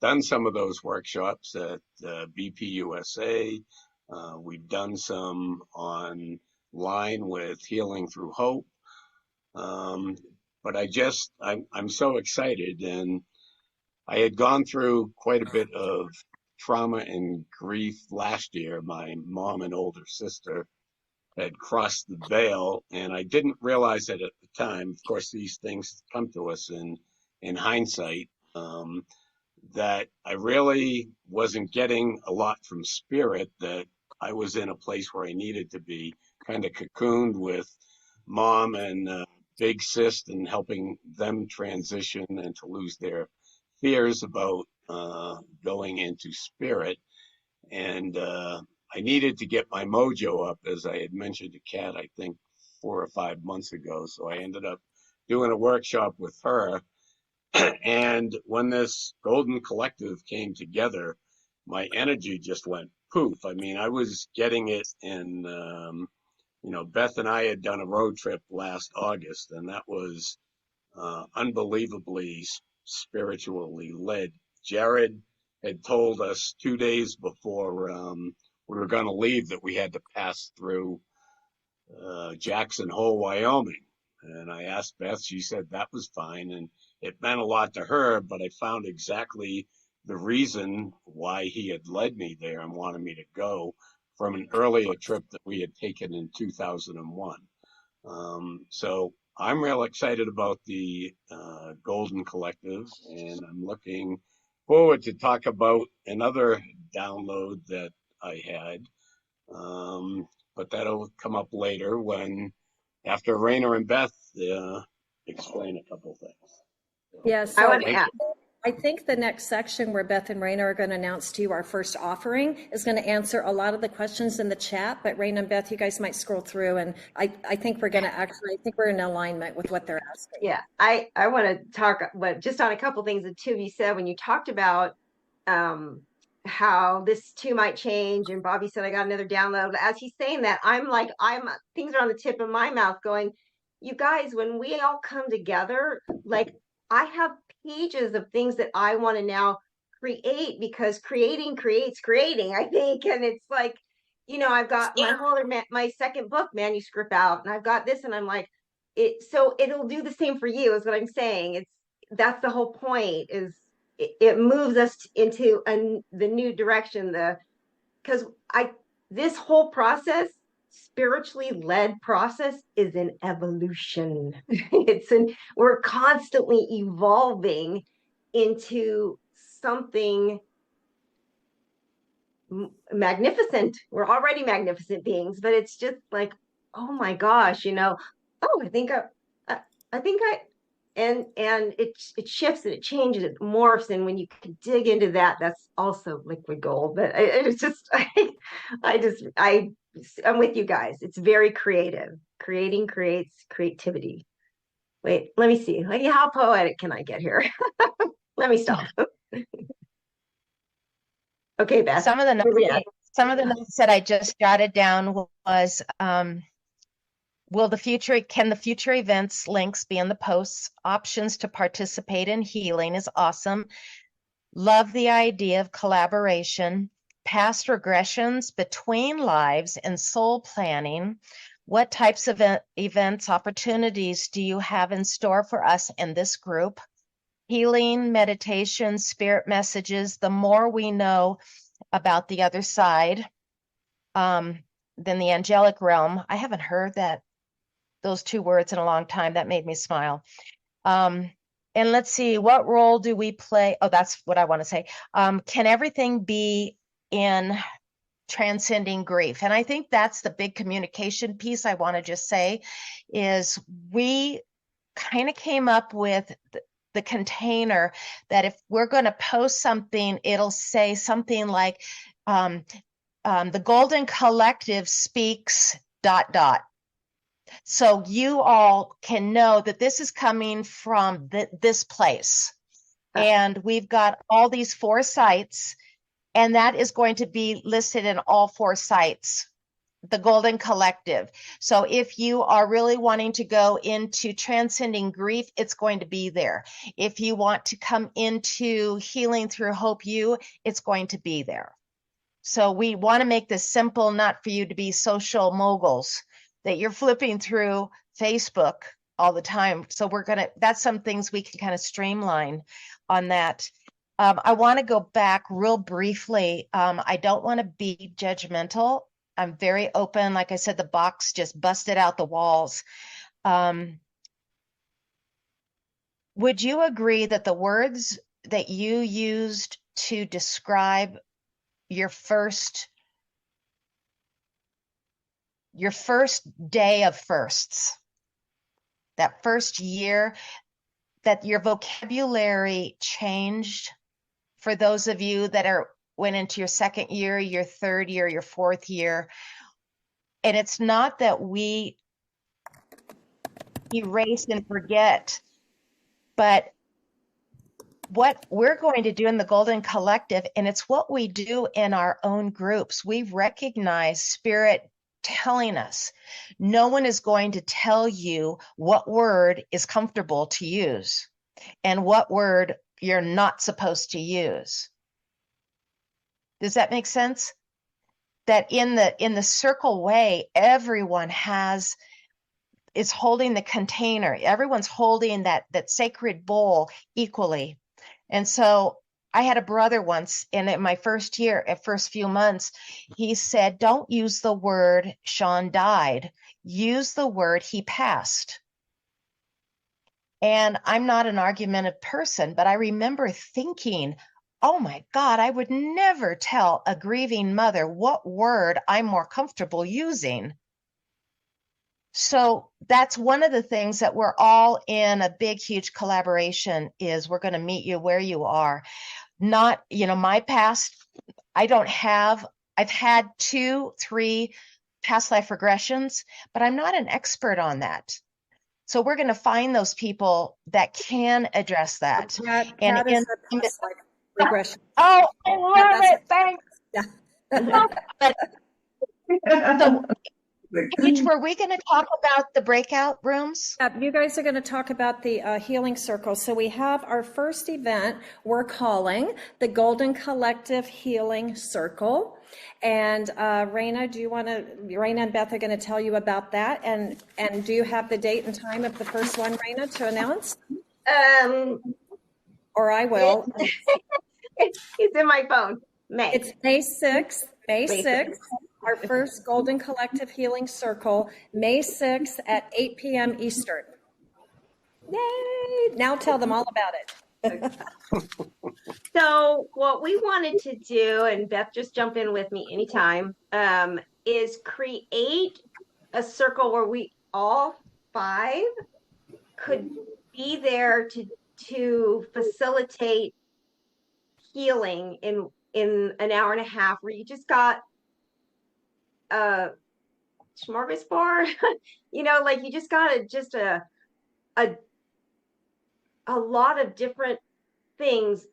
done some of those workshops at BPUSA. We've done some online with Healing Through Hope. Um, but I'm so excited. And I had gone through quite a bit of trauma and grief last year. My mom and older sister had crossed the veil, and I didn't realize it at the time. Of course, these things come to us in hindsight. That I really wasn't getting a lot from Spirit, that I was in a place where I needed to be, kind of cocooned with mom and big sis, and helping them transition and to lose their fears about going into Spirit. And I needed to get my mojo up, as I had mentioned to Kat, I think 4 or 5 months ago. So I ended up doing a workshop with her. And when this Golden Collective came together, my energy just went poof. I mean, I was getting it in, Beth and I had done a road trip last August, and that was unbelievably spiritually led. Jared had told us 2 days before we were going to leave that we had to pass through Jackson Hole, Wyoming. And I asked Beth, she said that was fine. And it meant a lot to her, but I found exactly the reason why he had led me there and wanted me to go, from an earlier trip that we had taken in 2001. So I'm real excited about the Golden Collective, and I'm looking forward to talk about another download that I had. But that'll come up later, after Raina and Beth explain a couple things. Yeah, I so want to Thank add, you. I think the next section where Beth and Raina are going to announce to you our first offering is going to answer a lot of the questions in the chat. But Raina and Beth, you guys might scroll through, and I think we're going to I think we're in alignment with what they're asking. yeah, I want to talk just on a couple things that two of you said when you talked about how this too might change, and Bobby said I got another download. As he's saying that, I'm things are on the tip of my mouth going, you guys, when we all come together, like I have pages of things that I want to now create, because creating creates creating, I think. And it's like, I've got my second book manuscript out, and I've got this, and I'm like, so it'll do the same for you, is what I'm saying. That's the whole point, is it moves us into the new direction, because this whole process, spiritually led process, is an evolution. We're constantly evolving into something magnificent. We're already magnificent beings, but it's just like, oh my gosh, and it shifts and it changes, it morphs, and when you can dig into that, that's also liquid gold. But it's just I'm with you guys. It's very creative. Creating creates creativity. Wait, let me see. Like, how poetic can I get here? Let me stop. Okay, Beth. Some of the notes that I just jotted down was, can the future events links be in the posts? Options to participate in healing is awesome. Love the idea of collaboration. Past regressions between lives and soul planning. What types of events, opportunities do you have in store for us in this group? Healing, meditation, spirit messages. The more we know about the other side, than the angelic realm. I haven't heard those two words in a long time. That made me smile. And let's see, what role do we play? Oh, that's what I want to say. Can everything be in transcending grief? And I think that's the big communication piece I want to just say, is we kind of came up with the container that if we're going to post something, it'll say something like, the Golden Collective speaks ... So you all can know that this is coming from this place. And we've got all these 4 sites, and that is going to be listed in all 4 sites, the Golden Collective. So if you are really wanting to go into transcending grief, it's going to be there. If you want to come into healing through Hope U, it's going to be there. So we want to make this simple, not for you to be social moguls, that you're flipping through Facebook all the time. So that's some things we can kind of streamline on that. I want to go back real briefly. I don't want to be judgmental. I'm very open. Like I said, the box just busted out the walls. Would you agree that the words that you used to describe your first day of firsts, that first year, that your vocabulary changed for those of you that went into your 2nd year, your 3rd year, your 4th year? And it's not that we erase and forget, but what we're going to do in the Golden Collective, and it's what we do in our own groups, we recognize Spirit telling us. No one is going to tell you what word is comfortable to use and what word you're not supposed to use. Does that make sense? That in the circle way, everyone is holding the container. Everyone's holding that sacred bowl equally. And so I had a brother once, and in my first few months, he said, don't use the word Sean died. Use the word he passed. And I'm not an argumentative person, but I remember thinking, oh my God, I would never tell a grieving mother what word I'm more comfortable using. So that's one of the things that we're all in a big, huge collaboration is we're going to meet you where you are. Not, my past, I've had 2, 3 past life regressions, but I'm not an expert on that. So we're going to find those people that can address that. Kat is the past life regression. Oh, I love it. Thanks. Yeah. So, Paige, were we going to talk about the breakout rooms? You guys are going to talk about the healing circle. So we have our first event we're calling the Golden Collective Healing Circle. And Raina, Raina and Beth are going to tell you about that. And do you have the date and time of the first one, Raina, to announce? Or I will. It's in my phone. It's May 6th. May 6th. Our first Golden Collective Healing Circle, May 6th at 8 p.m. Eastern. Yay! Now tell them all about it. So what we wanted to do, and Beth, just jump in with me anytime, is create a circle where we all 5 could be there to facilitate healing in an hour and a half, where you just got a smorgasbord, like you just got a lot of different things,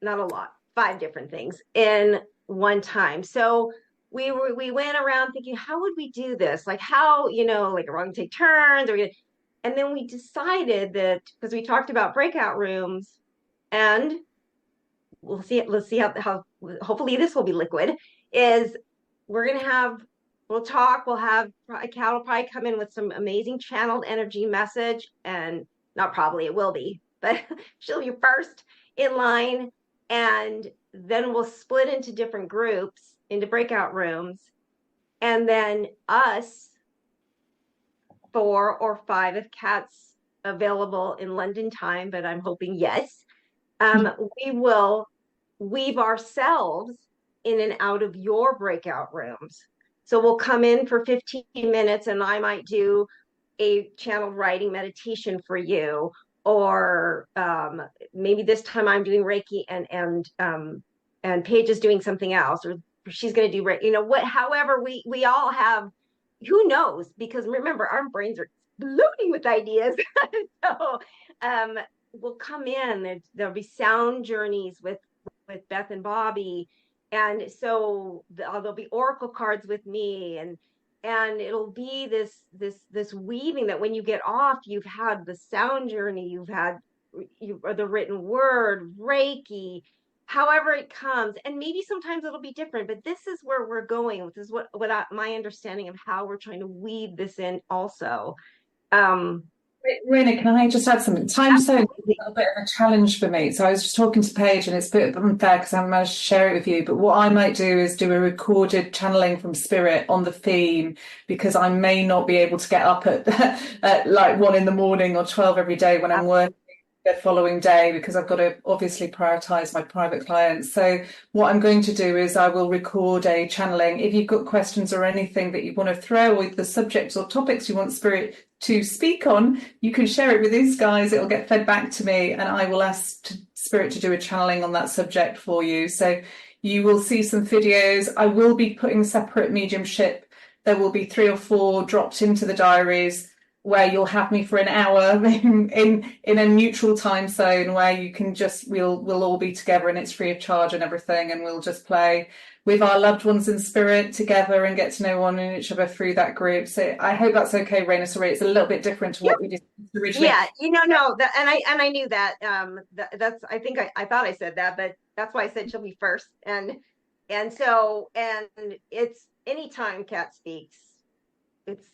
not a lot, 5 different things in one time. So we went around thinking, how would we do this? Like how, like are we going to take turns? And then we decided that, because we talked about breakout rooms, and let's see how hopefully this will be liquid, is we'll have Cal will probably come in with some amazing channeled energy message, and not probably, it will be, but she'll be first in line. And then we'll split into different groups, into breakout rooms. And then us 4 or 5, if Kat's available in London time, but I'm hoping yes, we will weave ourselves in and out of your breakout rooms. So we'll come in for 15 minutes, and I might do a channeled writing meditation for you, or maybe this time I'm doing Reiki, and Paige is doing something else, or she's going to do, however we all have who knows? Because remember, our brains are exploding with ideas. So we'll come in. There'll be sound journeys with Beth and Bobby, and so there'll be oracle cards with me, and it'll be this weaving that when you get off, you've had the sound journey, you've had or the written word, Reiki, however it comes, and maybe sometimes it'll be different, but this is where we're going. This is what my understanding of how we're trying to weave this in also. um Rena, can I just add something? Time zone is Absolutely. a bit of a challenge for me. So I was just talking to Paige, and it's a bit unfair because I haven't managed to share it with you. But what I might do is do a recorded channeling from spirit on the theme, because I may not be able to get up at like 1 in the morning or 12 every day when I'm working the following day, because I've got to obviously prioritize my private clients. So what I'm going to do is I will record a channeling. If you've got questions or anything that you want to throw, or the subjects or topics you want spirit to speak on, you can share it with these guys. It'll get fed back to me, and I will ask spirit to do a channeling on that subject for you. So you will see some videos. I will be putting separate mediumship. There will be 3 or 4 dropped into the diaries, where you'll have me for an hour in a neutral time zone, where you can just we'll all be together, and it's free of charge and everything, and we'll just play with our loved ones in spirit together and get to know one and each other through that group. So I hope that's okay, Raina. Sorry, it's a little bit different to what we did originally. Yeah, no, that, and I knew that. That's, I think I thought I said that, but that's why I said she'll be first. And so, and it's anytime Kat speaks, it's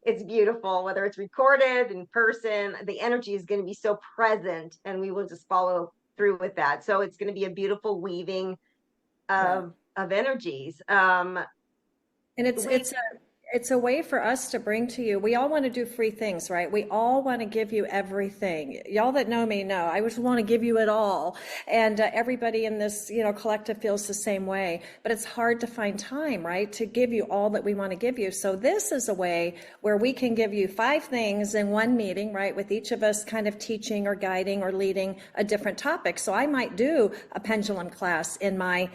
it's beautiful, whether it's recorded in person. The energy is going to be so present, and we will just follow through with that. So it's going to be a beautiful weaving of energies. And it's a way for us to bring to you. We all want to do free things, right? We all want to give you everything. Y'all that know me know I just want to give you it all. And everybody in this, collective feels the same way. But it's hard to find time, right, to give you all that we want to give you. So this is a way where we can give you 5 things in one meeting, right, with each of us kind of teaching or guiding or leading a different topic. So I might do a pendulum class in my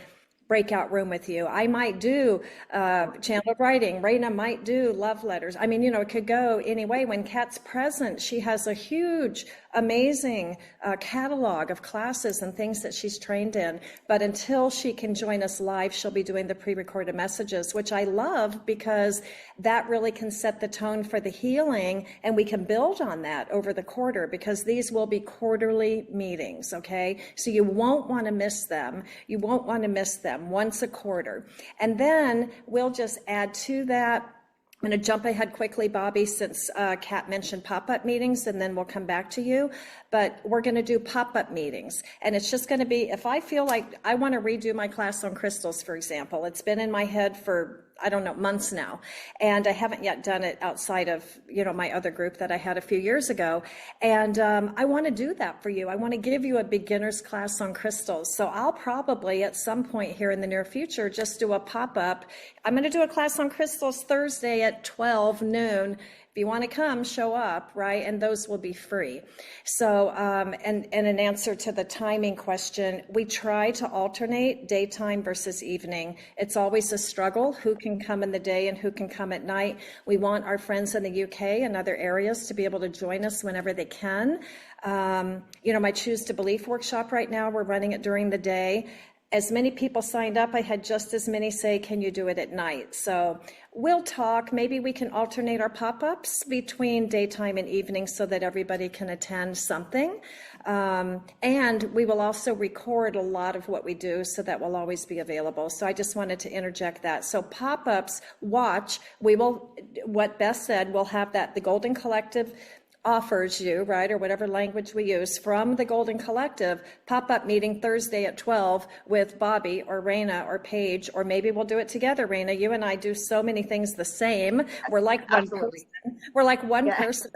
breakout room with you. I might do channeled writing. Raina might do love letters. I mean, it could go any way. When Kat's present, she has a huge, amazing catalog of classes and things that she's trained in. But until she can join us live, she'll be doing the pre-recorded messages, which I love, because that really can set the tone for the healing, and we can build on that over the quarter, because these will be quarterly meetings, okay? So you won't want to miss them. You won't want to miss them once a quarter. And then we'll just add to that. I'm going to jump ahead quickly, Bobby, since Kat mentioned pop-up meetings, and then we'll come back to you. But we're going to do pop-up meetings. And it's just going to be, if I feel like I want to redo my class on crystals, for example, it's been in my head for, I don't know, months now. And I haven't yet done it outside of, my other group that I had a few years ago. And I want to do that for you. I want to give you a beginner's class on crystals. So I'll probably at some point here in the near future just do a pop-up. I'm going to do a class on crystals Thursday at 12 noon. If you want to come, show up, right? And those will be free. So, and in answer to the timing question, we try to alternate daytime versus evening. It's always a struggle, who can come in the day and who can come at night. We want our friends in the UK and other areas to be able to join us whenever they can. My Choose to Belief workshop right now, we're running it during the day. As many people signed up, I had just as many say, can you do it at night? So we'll talk. Maybe we can alternate our pop-ups between daytime and evening so that everybody can attend something. And we will also record a lot of what we do, so that will always be available. So I just wanted to interject that. So pop-ups, watch. What Beth said, we'll have that, the Golden Collective offers you, right, or whatever language we use, from the Golden Collective, pop-up meeting Thursday at 12 with Bobby or Raina or Paige, or maybe we'll do it together, Raina. You and I do so many things the same. We're like one person. We're like one person.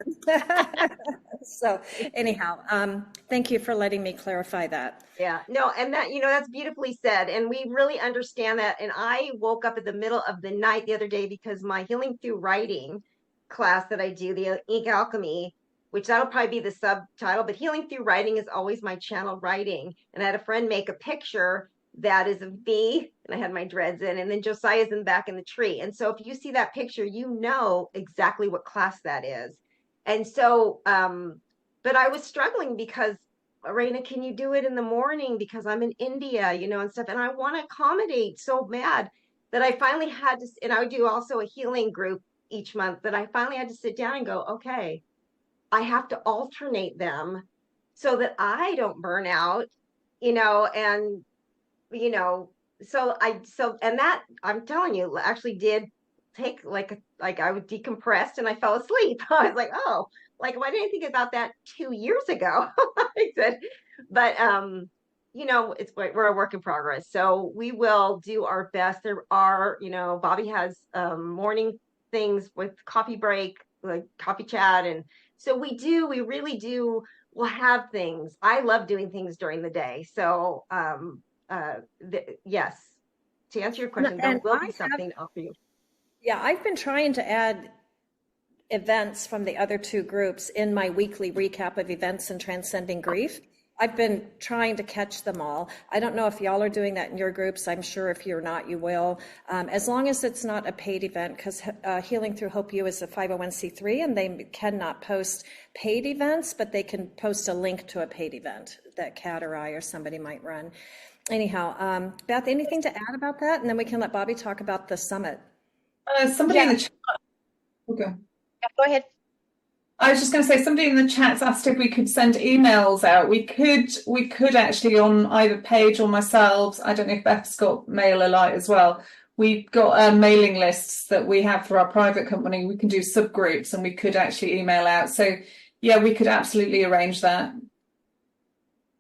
So anyhow, thank you for letting me clarify that. Yeah, no, and that, that's beautifully said. And we really understand that. And I woke up in the middle of the night the other day because my Healing Through Writing class that I do, the Alchemy, which that'll probably be the subtitle, but Healing Through Writing is always my channel writing. And I had a friend make a picture that is a V, and I had my dreads in, and then Josiah's in the back in the tree. And so if you see that picture, you know exactly what class that is. And so, but I was struggling because, Raina, can you do it in the morning? Because I'm in India, you know, and stuff. And I want to accommodate so bad that I finally had to, and I would do also a healing group each month, that I finally had to sit down and go, okay, I have to alternate them so that I don't burn out, you know, and you know, and that, I'm telling you, actually did take like I was decompressed and I fell asleep. I was like, oh, like why didn't I think about that 2 years ago? I said, but you know, we're a work in progress. So we will do our best. There are, you know, Bobby has morning things with coffee break, like coffee chat. And so we really do, we'll have things. I love doing things during the day. So yes, to answer your question, there And will I be have, something for you. yeah, I've been trying to add events from the other two groups in my weekly recap of events in Transcending Grief. I've been trying to catch them all. I don't know if y'all are doing that in your groups. I'm sure if you're not, you will. As long as it's not a paid event, because Healing Through Hope U is a 501c3 and they cannot post paid events, but they can post a link to a paid event that Kat or I or somebody might run. Anyhow, Beth, anything to add about that? And then we can let Bobby talk about the summit. Somebody in Yeah, the chat. Okay. go ahead. I was just going to say, somebody in the chat's asked if we could send emails out. We could actually, on either Paige or myself. I don't know if Beth's got Mail Alert as well. We've got mailing lists that we have for our private company. We can do subgroups, and we could actually email out. So yeah, we could absolutely arrange that.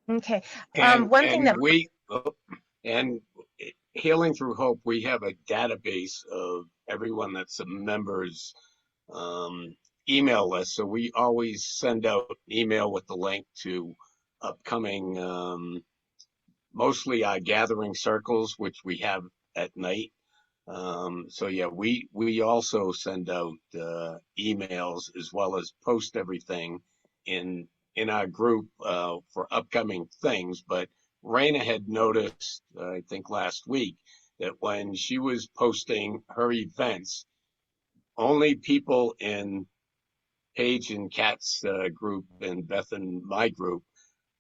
Okay. And One thing that and Healing Through Hope, we have a database of everyone that's a member's email list. So we always send out email with the link to upcoming, mostly our gathering circles, which we have at night. So yeah, we also send out emails as well as post everything in our group for upcoming things. But Raina had noticed, I think last week, that when she was posting her events, only people in Paige and Kat's group and Beth and my group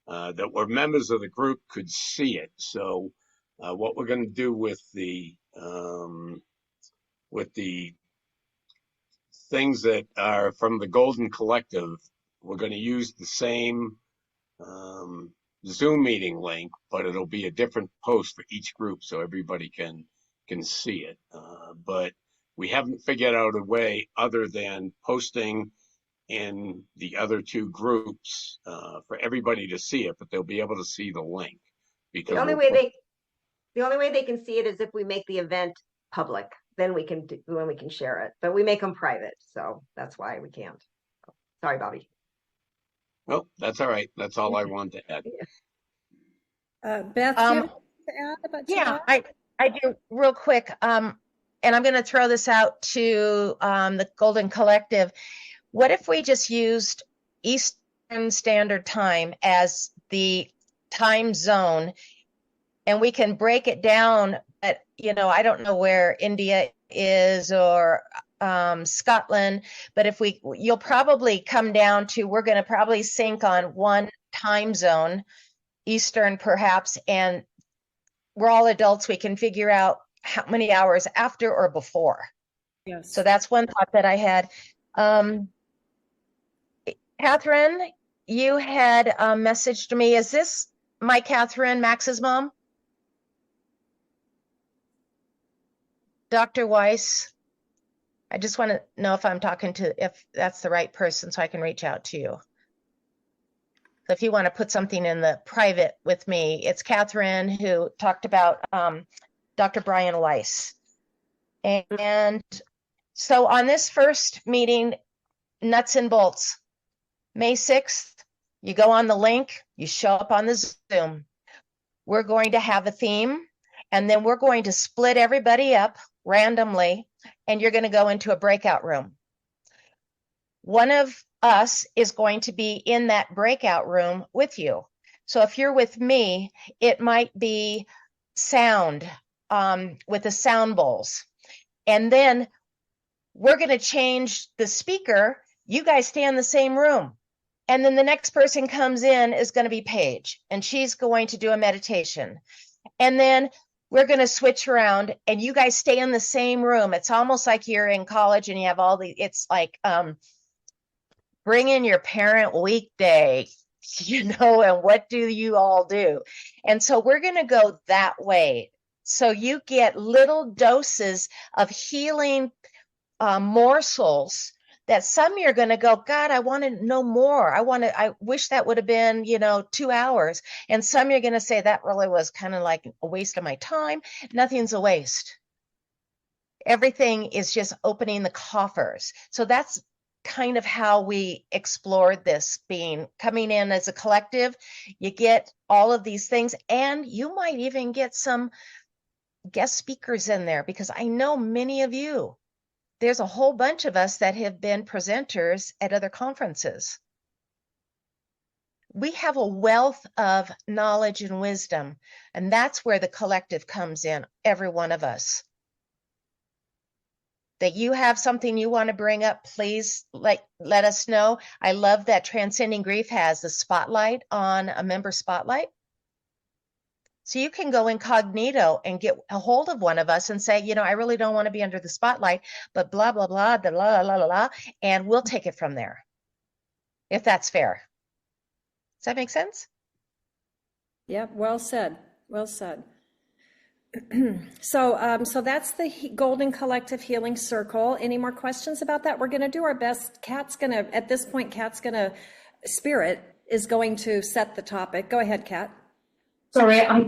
that were members of the group could see it. So what we're going to do with the things that are from the Golden Collective, we're going to use the same Zoom meeting link, but it'll be a different post for each group so everybody can see it. But we haven't figured out a way other than posting in the other two groups for everybody to see it, but they'll be able to see the link The because only we'll way put, they can see it is if we make the event public. Then we can share it. But we make them private, so that's why we can't. Sorry, Bobby. well, that's all right. That's all I wanted to add. Beth, do you have anything to add about yeah, July? I do real quick. And I'm going to throw this out to the Golden Collective. What if we just used Eastern Standard Time as the time zone, and we can break it down? But you know, I don't know where India is or Scotland, but if you'll probably come down to, we're going to probably sync on one time zone, Eastern perhaps, and we're all adults. We can figure out how many hours after or before. Yes. So that's one thought that I had. Catherine, you had messaged me. Is this my Catherine, Max's mom? Dr. Weiss? I just want to know if I'm talking to, if that's the right person so I can reach out to you. So if you want to put something in the private with me, it's Catherine who talked about Dr. Brian Weiss. And so on this first meeting, nuts and bolts, May 6th, you go on the link, you show up on the Zoom. We're going to have a theme, and then we're going to split everybody up randomly, and you're going to go into a breakout room. One of us is going to be in that breakout room with you. So if you're with me, it might be sound with the sound bowls. And then we're going to change the speaker. You guys stay in the same room. And then the next person comes in is going to be Paige, and she's going to do a meditation. And then we're going to switch around, and you guys stay in the same room. It's almost like you're in college and you have all the, it's like bring in your parent weekday, and what do you all do? And so we're going to go that way. So you get little doses of healing morsels that some you're going to go, God, I want to know more. I wish that would have been, 2 hours. And some you're going to say that really was kind of like a waste of my time. Nothing's a waste. Everything is just opening the coffers. So that's kind of how we explored this, being coming in as a collective. You get all of these things, and you might even get some guest speakers in there, because I know many of you, there's a whole bunch of us that have been presenters at other conferences. We have a wealth of knowledge and wisdom, and that's where the collective comes in, every one of us. That you have something you want to bring up, please let us know. I love that Transcending Grief has the spotlight on a member spotlight. So you can go incognito and get a hold of one of us and say, I really don't want to be under the spotlight, but blah, blah, blah, blah, blah, blah, blah, and we'll take it from there, if that's fair. Does that make sense? Yep, well said. Well said. So that's the Golden Collective Healing Circle. Any more questions about that? We're going to do our best. At this point, Spirit is going to set the topic. Go ahead, Kat. Sorry, I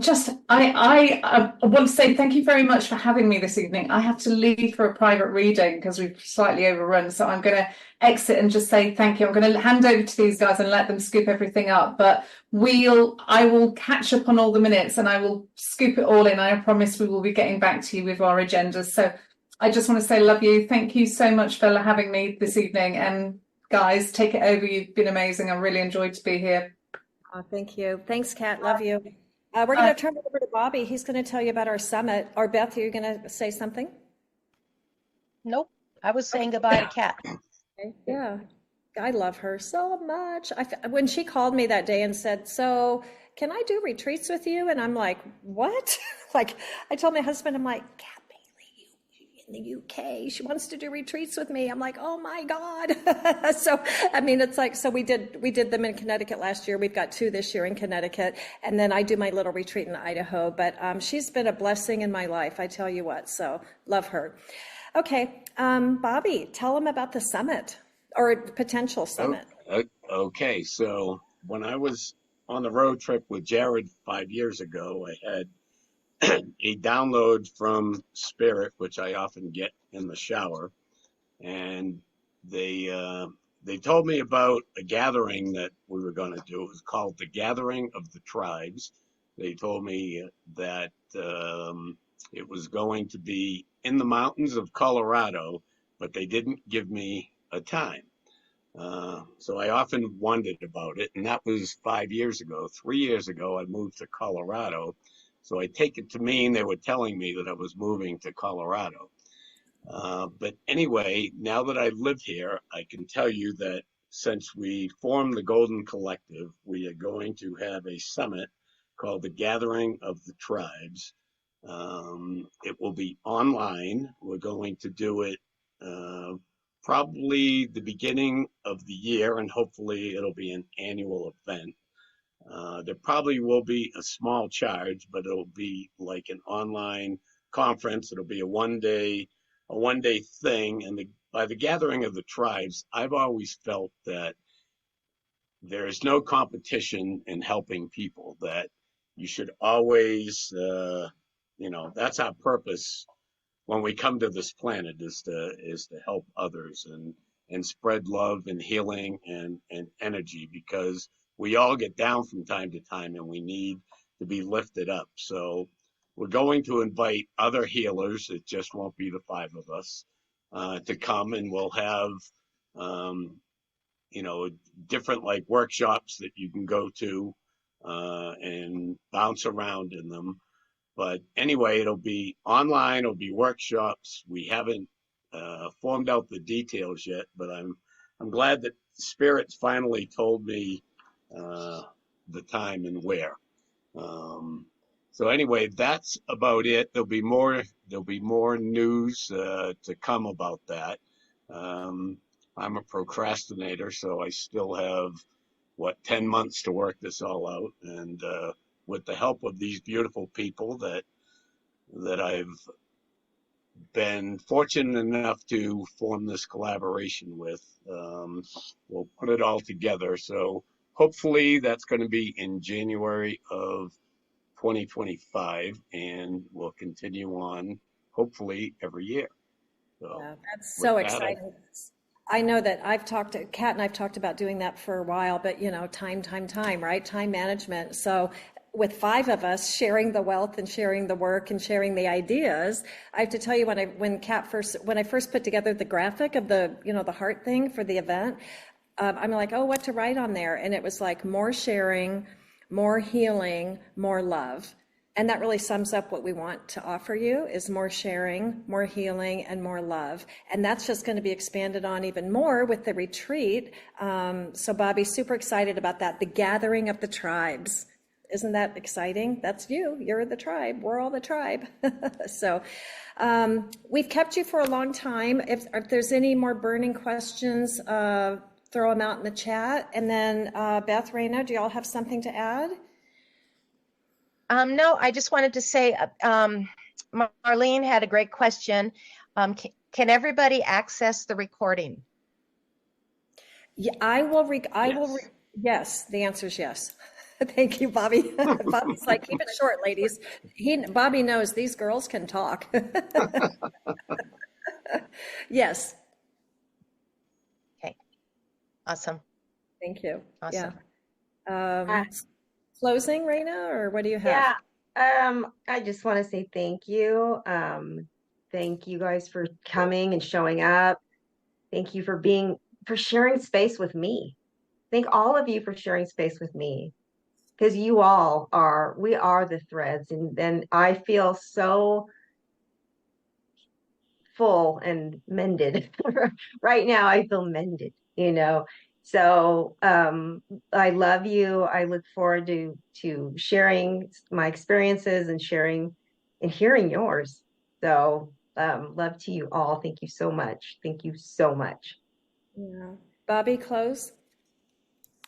want to say thank you very much for having me this evening. I have to leave for a private reading because we've slightly overrun, so I'm going to exit and just say thank you. I'm going to hand over to these guys and let them scoop everything up, but I will catch up on all the minutes and I will scoop it all in. I promise we will be getting back to you with our agendas. So I just want to say love you. Thank you so much for having me this evening, and guys, take it over. You've been amazing. I really enjoyed to be here. Oh, thank you. Thanks, Kat. Love you. We're going to turn it over to Bobby. He's going to tell you about our summit. Or Beth, are you going to say something? Nope. I was saying goodbye to Kat. Okay. Yeah. I love her so much. When she called me that day and said, so can I do retreats with you? And I'm like, what? Like, I told my husband, I'm like, Kat in the UK, she wants to do retreats with me. I'm like, oh my God. So, I mean, it's like, so we did them in Connecticut last year. We've got 2 this year in Connecticut. And then I do my little retreat in Idaho. But she's been a blessing in my life, I tell you what. So love her. Okay. Bobby, tell them about the summit or potential summit. Okay. So when I was on the road trip with Jared 5 years ago, I had a download from Spirit, which I often get in the shower, and they told me about a gathering that we were going to do. It was called the Gathering of the Tribes. They told me that it was going to be in the mountains of Colorado, but they didn't give me a time. So I often wondered about it, and that was 5 years ago. 3 years ago, I moved to Colorado. So I take it to mean they were telling me that I was moving to Colorado. But anyway, now that I live here, I can tell you that since we formed the Golden Collective, we are going to have a summit called the Gathering of the Tribes. It will be online. We're going to do it probably the beginning of the year, and hopefully it'll be an annual event. There probably will be a small charge, but it'll be like an online conference. It'll be a one day thing. And by the Gathering of the Tribes, I've always felt that there is no competition in helping people, that you should always, that's our purpose when we come to this planet, is to help others and spread love and healing and energy, because we all get down from time to time and we need to be lifted up. So we're going to invite other healers. It just won't be the 5 of us to come, and we'll have different like workshops that you can go to and bounce around in them. But anyway, it'll be online, it'll be workshops. We haven't formed out the details yet, but I'm glad that Spirit's finally told me the time and where. So anyway, that's about it. There'll be more news to come about that. I'm a procrastinator, so I still have 10 months to work this all out, and with the help of these beautiful people that I've been fortunate enough to form this collaboration with, we'll put it all together. So hopefully that's going to be in January of 2025, and we'll continue on hopefully every year. So Yeah, that's so with that, exciting. I know that Kat and I've talked about doing that for a while, but time, right? Time management. So with 5 of us sharing the wealth and sharing the work and sharing the ideas, I have to tell you, when I first put together the graphic of the heart thing for the event, I'm like, oh, what to write on there? And it was like more sharing, more healing, more love. And that really sums up what we want to offer you, is more sharing, more healing, and more love. And that's just going to be expanded on even more with the retreat. So Bobby, super excited about that. The gathering of the tribes. Isn't that exciting? That's you. You're the tribe. We're all the tribe. So we've kept you for a long time. If there's any more burning questions, throw them out in the chat. And then Beth, Raina, do y'all have something to add? No, I just wanted to say, Marlene had a great question. Can everybody access the recording? Yeah, yes, the answer is yes. Thank you, Bobby. Bobby's like, keep it short, ladies. Bobby knows these girls can talk. Yes. Okay, awesome. Thank you. Awesome. Yeah. Closing, Raina, or what do you have? Yeah, I just want to say thank you. Thank you guys for coming and showing up. Thank you for sharing space with me. Thank all of you for sharing space with me, because we are the threads, and then I feel so full and mended. Right now I feel mended, so I love you. I look forward to sharing my experiences and sharing and hearing yours. So love to you all. Thank you so much. Thank you so much. Yeah. Bobby, close.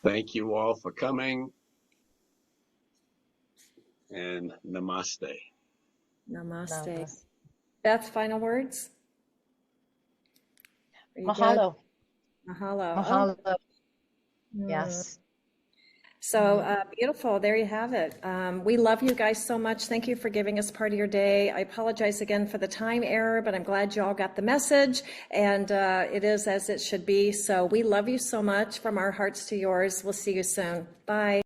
thank you all for coming, and namaste. Namaste. Beth, final words? Are you Mahalo. good? Mahalo. Mahalo. Oh. Yes. So beautiful. There you have it. We love you guys so much. Thank you for giving us part of your day. I apologize again for the time error, but I'm glad you all got the message, and it is as it should be. So we love you so much, from our hearts to yours. We'll see you soon. Bye.